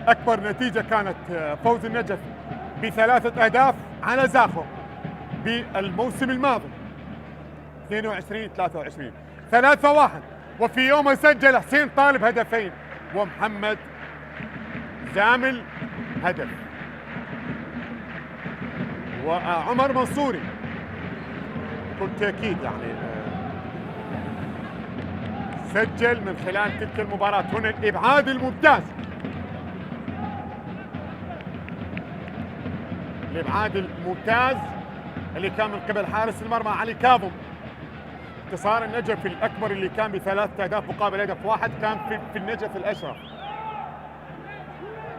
أكبر نتيجة كانت فوز النجف ب3 أهداف على زاخو بالموسم الماضي 22-23، 3-1. وفي يوم سجل حسين طالب هدفين ومحمد زامل هدف، وعمر منصوري بكل تأكيد يعني سجل من خلال تلك المباراة. هنا الإبعاد الممتاز، اللي كان من قبل حارس المرمى علي كاظم. انتصار النجف الأكبر اللي كان ب3 أهداف مقابل هدف واحد كان في النجف الأشرف،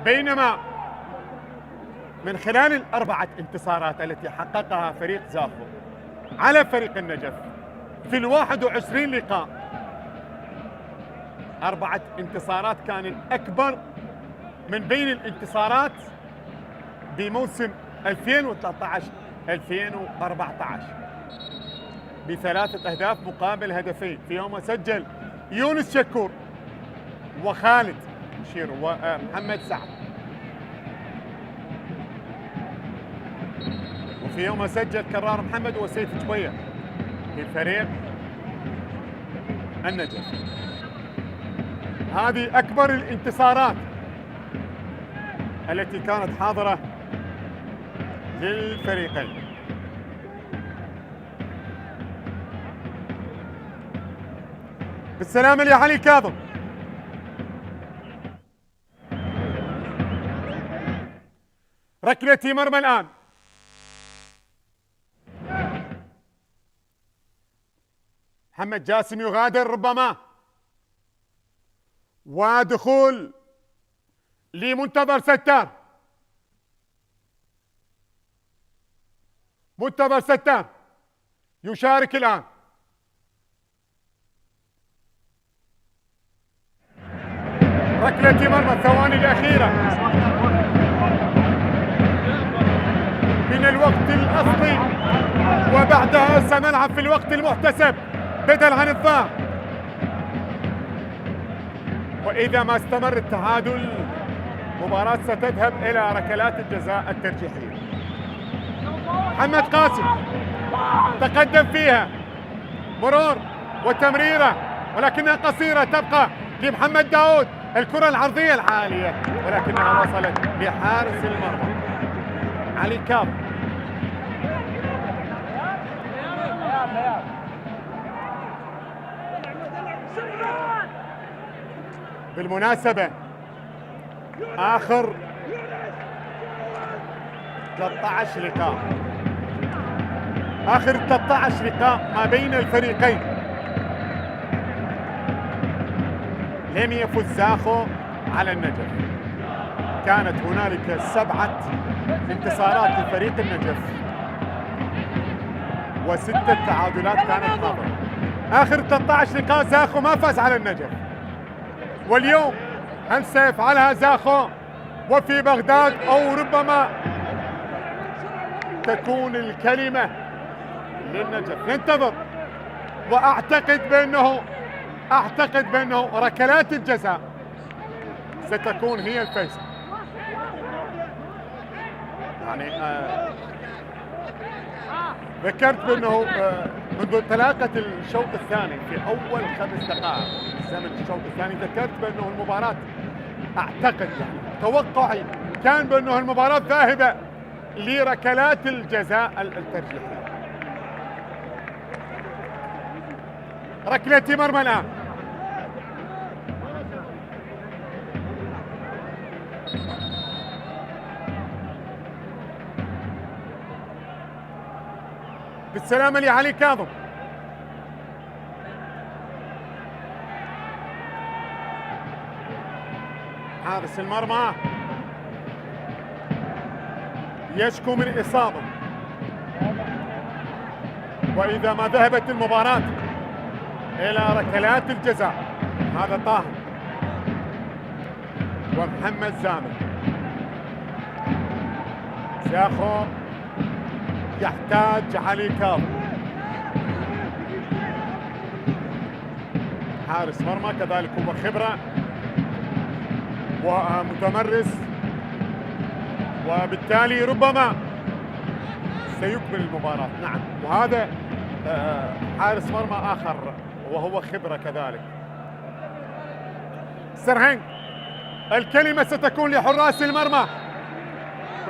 بينما من خلال ال4 انتصارات التي حققها فريق زاخو على فريق النجف في ال21 لقاء، 4 انتصارات كان الأكبر من بين الانتصارات بموسم 2013-2014 ب3 أهداف مقابل هدفين. في يوم سجل يونس شكور وخالد مشير ومحمد سعد، وفي يوم سجل كرار محمد وسيف جوية لفريق النجف. هذه أكبر الانتصارات التي كانت حاضرة للفريقين. بالسلامة يا علي كاظم. ركلة مرمى الآن، محمد جاسم يغادر ربما، ودخول لمنتظر ستار. منتظر ستار يشارك الآن. ركلة مرمى الثواني الأخيرة من الوقت الأصلي، وبعدها سنلعب في الوقت المحتسب. بدل عن الضاع. وإذا ما استمر التعادل مباراة ستذهب إلى ركلات الجزاء الترجيحية. محمد قاسم تقدم فيها، مرور وتمريرة ولكنها قصيرة تبقى لمحمد داود، الكرة العرضية العالية ولكنها وصلت لحارس المرمى علي كاظم. بالمناسبة آخر 13 لقاء، آخر 13 لقاء ما بين الفريقين لم يفز زاخو على النجف. كانت هنالك 7 انتصارات لفريق النجف و6 تعادلات كانت حاضرة. آخر 13 لقاء زاخو ما فاز على النجف، واليوم هل سيفعلها زاخو وفي بغداد أو ربما تكون الكلمة للنجف؟ ننتظر، وأعتقد بأنه ركلات الجزاء ستكون هي الفيصل. يعني ذكرت بأنه منذ انطلاقة الشوط الثاني في أول 5 دقائق من زمن الشوط الثاني ذكرت بأنه المباراة أعتقد يعني توقعي كان بأنه المباراة ذاهبة لركلات الجزاء الترجيحية. ركلة مرمى الآن. بالسلامة لعلي كاظم. حارس المرمى يشكو من إصابة، وإذا ما ذهبت المباراة إلى ركلات الجزاء هذا طاهر ومحمد زامل، زاخو يحتاج علي كاظم. حارس مرمى كذلك هو خبرة ومتمرس، وبالتالي ربما سيكمل المباراة. نعم، وهذا حارس مرمى آخر وهو خبرة كذلك. سرهنج، الكلمة ستكون لحراس المرمى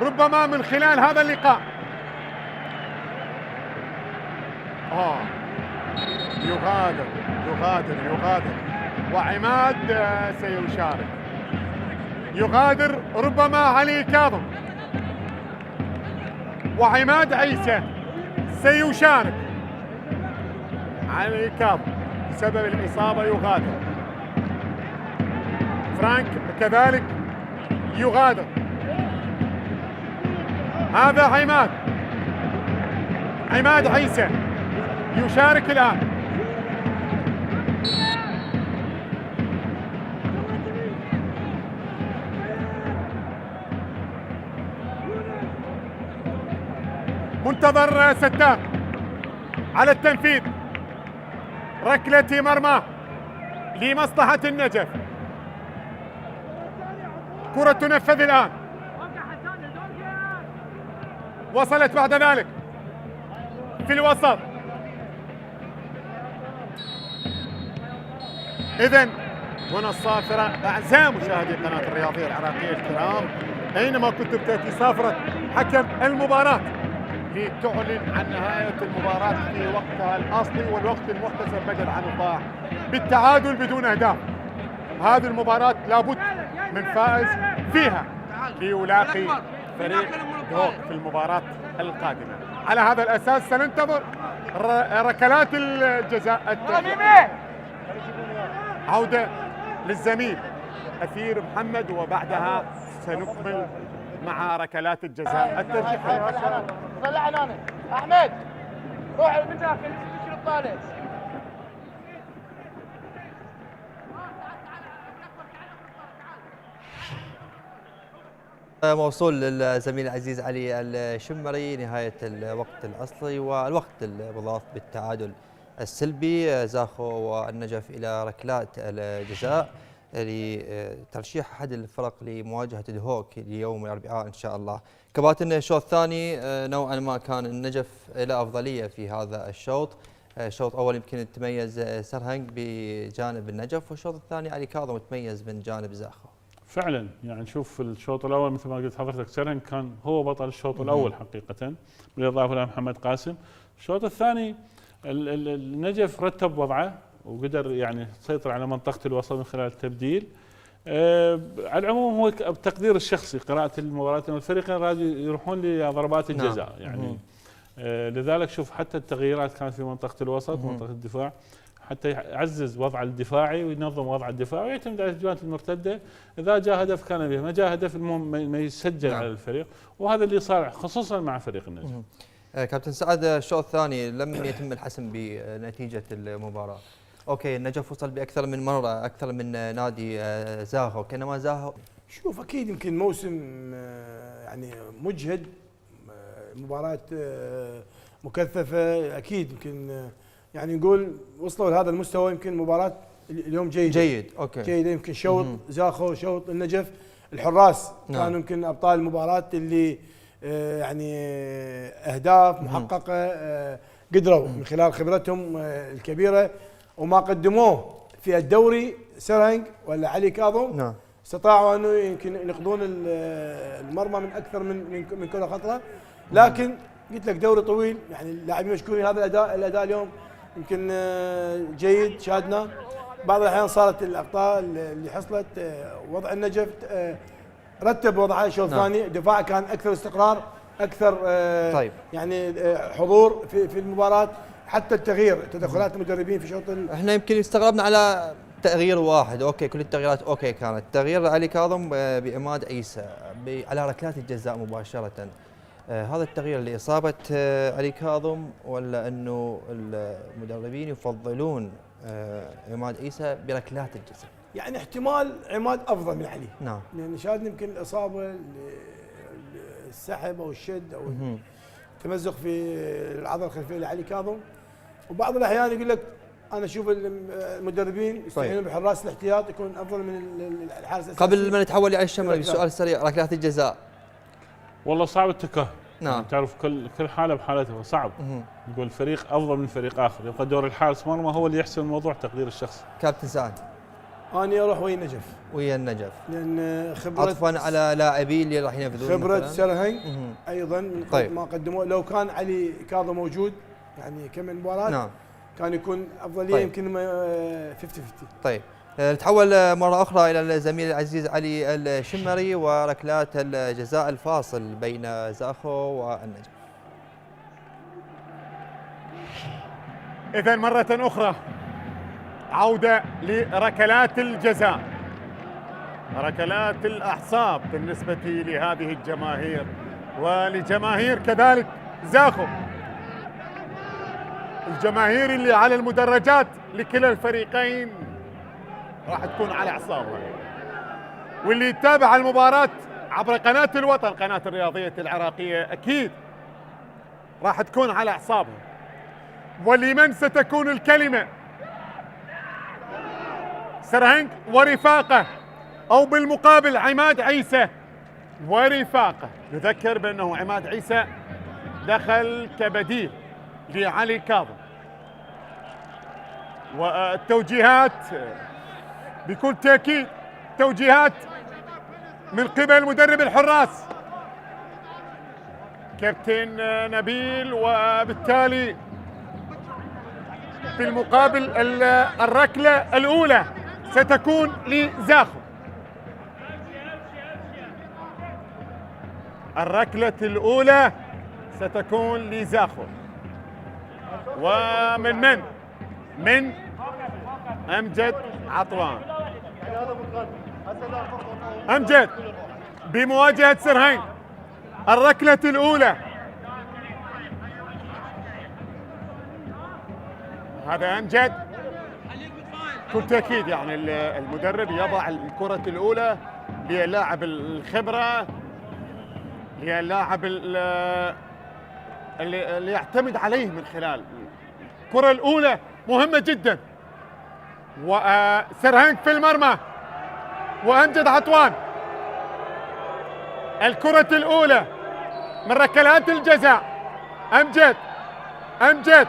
ربما من خلال هذا اللقاء. يغادر وعماد سيشارك. يغادر ربما علي كاظم، وعماد عيسى سيشارك. علي كاظم بسبب الإصابة يغادر. فرانك كذلك يغادر. هذا عماد عيسى يشارك الآن. منتظر ستار على التنفيذ. ركلة مرمى لمصلحة النجف. كرة تنفذ الآن، وصلت بعد ذلك في الوسط. إذن هنا الصافرة. أعزائي مشاهدي قناة الرياضية العراقية الكرام، أينما كنتم تأتي صافرة حكم المباراة لتعلن عن نهاية المباراة في وقتها الأصلي والوقت المحتسب بدل عن الضائع بالتعادل بدون أهداف. هذه المباراة لابد من فائز فيها ليلاقي فريق دهوك في المباراة القادمة. على هذا الأساس سننتظر ركلات الجزاء الترجيحية. عودة للزميل أثير محمد، وبعدها سنكمل مع ركلات الجزاء الترجيحية. طلع انا احمد، روح من داخل شنو الطالع. موصول للزميل العزيز علي الشمري نهاية الوقت الأصلي والوقت المضاف بالتعادل السلبي. زاخو والنجف إلى ركلات الجزاء لترشيح أحد الفرق لمواجهة دهوك اليوم الأربعاء إن شاء الله. كباتن الشوط الثاني نوعا ما كان النجف له أفضلية في هذا الشوط. الشوط الأول يمكن تميز سرهنج بجانب النجف، والشوط الثاني علي كاظم تميز من جانب زاخو. فعلا يعني نشوف الشوط الاول مثل ما قلت حضرتك سرهنج كان هو بطل الشوط الاول حقيقه، بالاضافه الى محمد قاسم. الشوط الثاني النجف رتب وضعه وقدر يعني يسيطر على منطقه الوسط من خلال التبديل. على العموم هو بتقدير الشخصي قراءه المباراه انه الفريقين راجل يروحون لضربات الجزاء يعني. لذلك شوف حتى التغييرات كانت في منطقه الوسط ومنطقه الدفاع حتى يعزز وضع الدفاعي وينظم وضع الدفاع ويعتمد على الهجمات المرتده. اذا جاء هدف كان به، ما جاء هدف المهم ما يسجل على الفريق، وهذا اللي صار خصوصا مع فريق النجم. كابتن سعد، الشوط الثاني لم يتم الحسم بنتيجه المباراه. اوكي النجف وصل باكثر من مره، اكثر من نادي زاخو، كانما زاخو شوف اكيد يمكن موسم يعني مجهد، مباراه مكثفه، اكيد يمكن يعني نقول وصلوا لهذا المستوى. يمكن مباراه اليوم جيده اوكي جيده. يمكن شوط زاخو شوط النجف، الحراس كانوا يمكن ابطال المباراه اللي يعني اهداف محققه قدروا من خلال خبرتهم الكبيره وما قدموه في الدوري سرهنج ولا علي كاظم استطاعوا انه يمكن ينقذون المرمى من اكثر من كره خطره. لكن قلت لك دوري طويل، يعني اللاعبين مشكورين. هذا الاداء اليوم يمكن جيد، شاهدنا بعض الاحيان صارت الاخطاء اللي حصلت. وضع النجف رتب وضعه الشوط الثاني، دفاع كان اكثر استقرار، اكثر طيب. يعني حضور في المباراه. حتى التغيير، تدخلات المدربين في شوط احنا يمكن استغربنا على تغيير واحد. اوكي كل التغييرات اوكي كانت. تغيير علي كاظم بعماد عيسى على ركلات الجزاء مباشره. هذا التغيير لإصابة علي كاظم ولا أنه المدربين يفضلون عماد عيسى بركلات الجزاء؟ يعني احتمال عماد أفضل من علي. نعم. لأن شاهدنا يمكن الإصابة، السحب أو الشد أو التمزق في العضلة الخلفية لعلي كاظم. وبعض الأحيان يقول لك أنا أشوف المدربين يستعينون بحراس الاحتياط يكون أفضل من الحارس الأساسي. قبل ما نتحول على الشمال بسؤال سريع، ركلات الجزاء والله صعب التكهن. نعم. يعني تعرف كل حاله بحالتها، صعب نقول فريق افضل من فريق اخر. يبقى دور الحارس مرمى هو اللي يحسم الموضوع تقدير الشخص. كابتن سعد، انا اروح ويا النجف. ويا النجف لان خبره عطفا على لاعبين اللي راح ينفذون خبره سرهنج ايضا. طيب. ما قدموه لو كان علي كاظم موجود يعني كم مباراه. نعم. كان يكون افضليه. طيب. يمكن 50-50. طيب نتحول مرة أخرى إلى الزميل العزيز علي الشمري وركلات الجزاء الفاصل بين زاخو والنجف. إذن مرة أخرى عودة لركلات الجزاء، ركلات الأعصاب بالنسبة لهذه الجماهير ولجماهير كذلك زاخو، الجماهير اللي على المدرجات لكلا الفريقين راح تكون على اعصابها، واللي يتابع المباراة عبر قناة الوطن، قناة الرياضية العراقية، اكيد راح تكون على اعصابها. ولمن ستكون الكلمة؟ سرهنج ورفاقه، او بالمقابل عماد عيسى ورفاقه. نذكر بانه عماد عيسى دخل كبديل لعلي كاظم، والتوجيهات بكل تأكيد توجيهات من قبل مدرب الحراس كابتن نبيل. وبالتالي في المقابل الركلة الأولى ستكون لزاخو، الركلة الأولى ستكون لزاخو. ومن من أمجد عطوان. أمجد بمواجهة سرهنج، الركلة الأولى. هذا أمجد بكل تأكيد يعني المدرب يضع الكرة الأولى للاعب الخبرة، للاعب اللي يعتمد عليه من خلال الكرة الأولى مهمة جدا، وسرهنج في المرمى وأمجد عطوان. الكرة الأولى من ركلات الجزاء. أمجد أمجد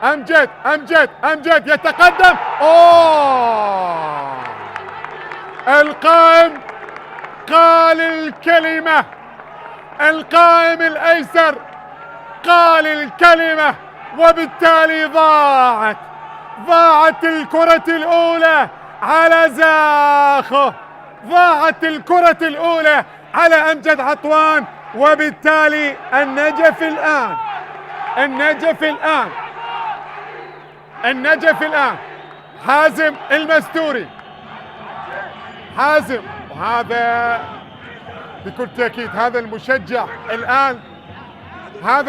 أمجد أمجد أمجد يتقدم. القائم قال الكلمة، القائم الأيسر قال الكلمة، وبالتالي ضاعت الكرة الأولى على زاخو، ضاعت الكرة الأولى على أمجد عطوان، وبالتالي النجف الآن حازم المستوري. حازم، وهذا بكل تأكيد هذا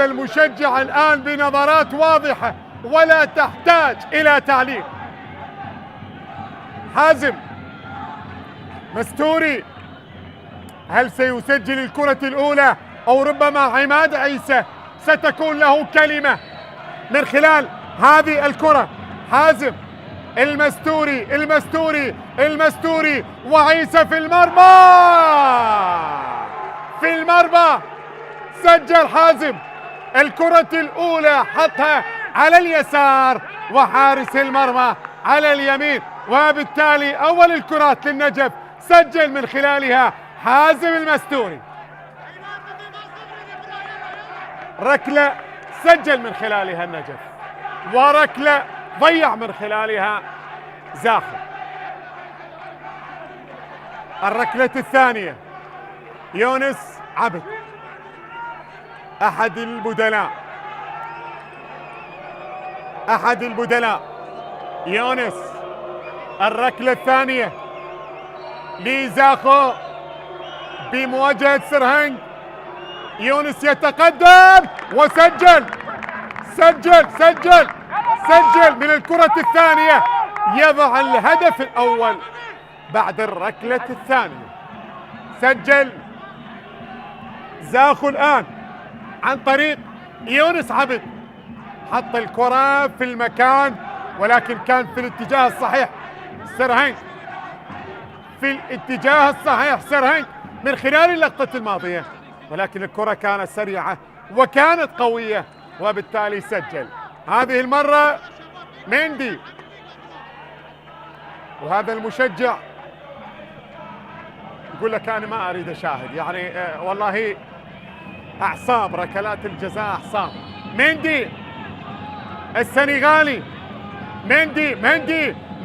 المشجع الآن بنظرات واضحة ولا تحتاج إلى تعليق. حازم مستوري، هل سيسجل الكرة الأولى أو ربما عماد عيسى ستكون له كلمة من خلال هذه الكرة؟ حازم المستوري وعيسى في المرمى سجل حازم الكرة الأولى، حطها على اليسار وحارس المرمى على اليمين، وبالتالي أول الكرات للنجف سجل من خلالها حازم المستوري. ركلة سجل من خلالها النجف، وركلة ضيع من خلالها زاخو. الركلة الثانية يونس عبد أحد البدلاء يونس. الركلة الثانية لزاخو بمواجهة سرهنج. يونس يتقدم وسجل سجل من الكرة الثانية، يضع الهدف الأول بعد الركلة الثانية. سجل زاخو الآن عن طريق يونس عبد، حط الكرة في المكان ولكن كان في الاتجاه الصحيح. سرهنج في الاتجاه الصحيح، سرهنج من خلال اللقطة الماضية، ولكن الكرة كانت سريعة وكانت قوية وبالتالي سجل. هذه المرة مندي، وهذا المشجع يقول لك أنا ما أريد أشاهد، يعني والله أعصاب ركلات الجزاء أعصاب. مندي السنغالي،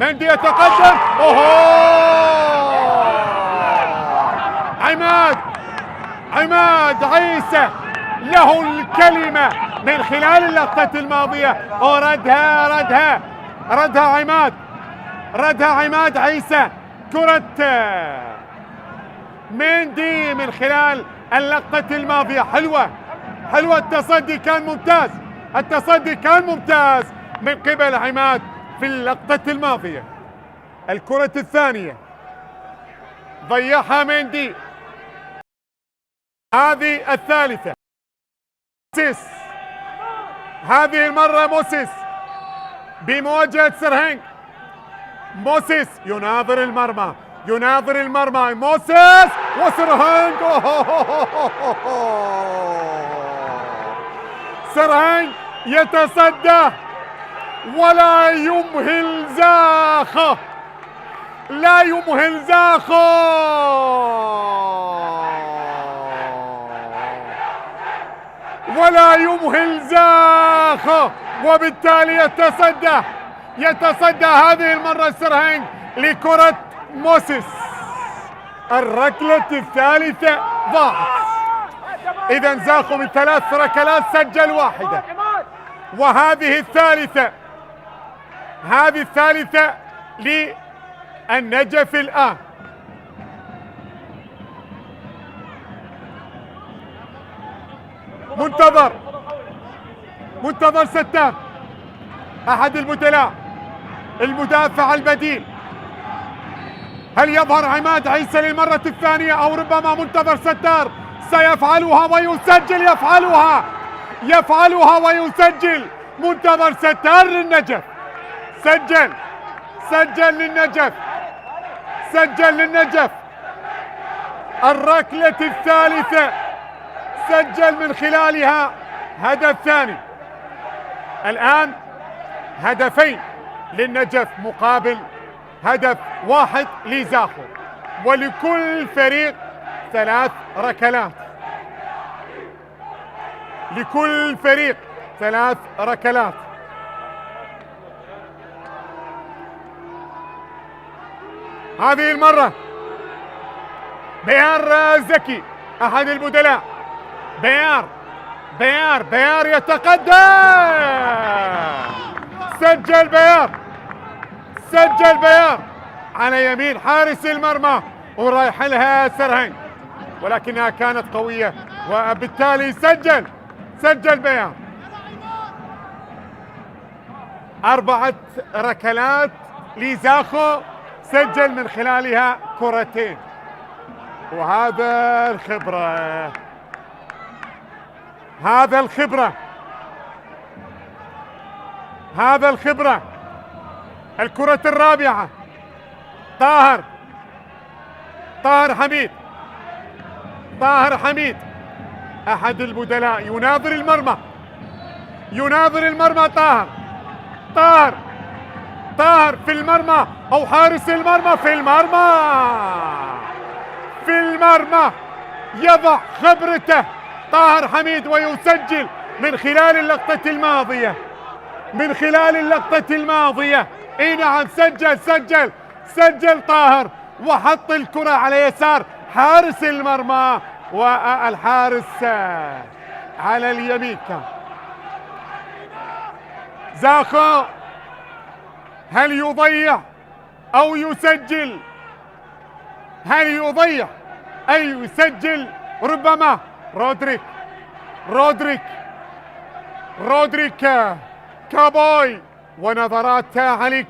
مندي يتقدم. عماد عيسى له الكلمة من خلال اللقطة الماضية، ردها عماد عيسى. كرة مندي من خلال اللقطة الماضية حلوة، التصدي كان ممتاز من قبل عماد في اللقطة الماضية. الكرة الثانية ضيعها مندي، هذه الثالثة. هذه المرة موسيس بمواجهة سرهنج. موسيس يناظر المرمى موسيس وسرهنج. سرهنج يتصدى ولا يمهل زاخو، وبالتالي يتصدى هذه المرة سرهنج لكرة موسيس. الركلة الثالثة ضاعت. إذا زاخو من 3 ركلات سجل واحدة، وهذه الثالثة للنجف الآن. منتظر ستار أحد البدلاء، المدافع البديل. هل يظهر عماد عيسى للمرة الثانية أو ربما منتظر ستار سيفعلها ويسجل؟ يفعلها ويسجل منتظر ستار للنجف. سجل للنجف، سجل للنجف الركلة الثالثة، سجل من خلالها هدف ثاني. الآن هدفين للنجف مقابل هدف واحد لزاخو، ولكل فريق 3 ركلات، لكل فريق 3 ركلات. هذه المرة بيار زكي أحد البدلاء، بيار يتقدم، سجل بيار على يمين حارس المرمى ورايح لها سرهنج، ولكنها كانت قوية وبالتالي سجل بيار. 4 ركلات لزاخو، سجل من خلالها كرتين. وهذا الخبرة. الكرة الرابعة، طاهر حميد أحد البدلاء يناظر المرمى. طاهر في المرمى، أو حارس المرمى في المرمى يضع خبرته طاهر حميد ويسجل من خلال اللقطة الماضية. اي نعم، سجل طاهر وحط الكرة على يسار حارس المرمى، والحارس على اليمين كان. زاخو هل يضيع أو يسجل؟ يسجل ربما. رودريك كابوي، ونظرات علي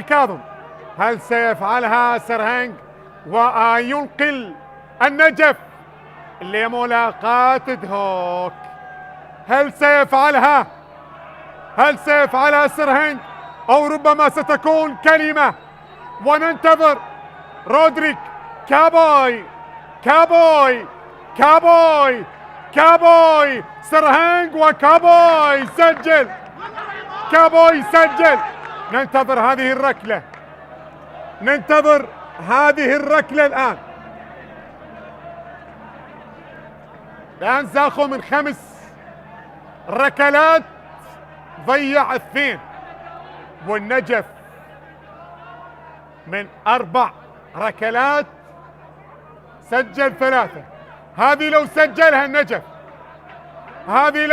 كاظم. هل سيفعلها سرهنج وينقل النجف لملاقاة دهوك؟ هل سيفعلها سرهنج، أو ربما ستكون كلمة؟ وننتظر رودريك كابوي سرهنج سجل. ننتظر هذه الركلة الآن زاخو من 5 ركلات ضيع 2، والنجف من 4 ركلات سجل 3. هذه لو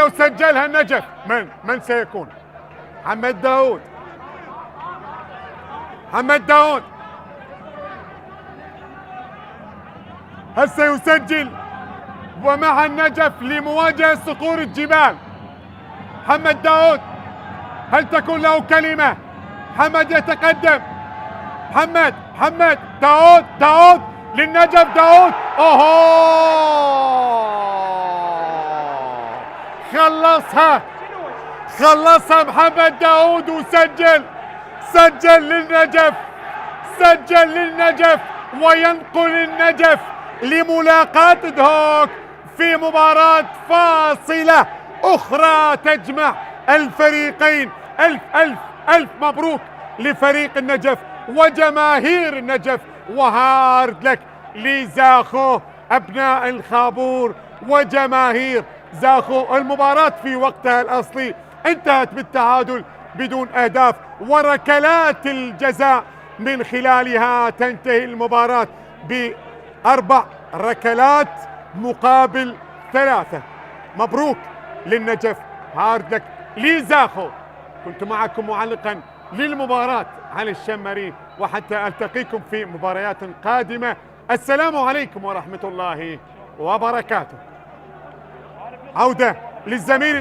سجلها النجف من سيكون؟ محمد داود هل سيسجل ومع النجف لمواجهة صقور الجبال؟ محمد داود هل تكون له كلمة؟ محمد يتقدم، محمد داود للنجف، خلصها محمد داود وسجل للنجف وينقل النجف لملاقاة دهوك في مباراة فاصلة أخرى تجمع الفريقين. ألف مبروك لفريق النجف وجماهير النجف، وهارد لك لزاخو أبناء الخابور وجماهير زاخو. المباراة في وقتها الأصلي انتهت بالتعادل بدون أهداف، وركلات الجزاء من خلالها تنتهي المباراة ب4 ركلات مقابل 3. مبروك للنجف، هارد لك لزاخو. كنت معكم معلقا للمباراة علي الشمري، وحتى ألتقيكم في مباريات قادمة. السلام عليكم ورحمة الله وبركاته. عودة للزميل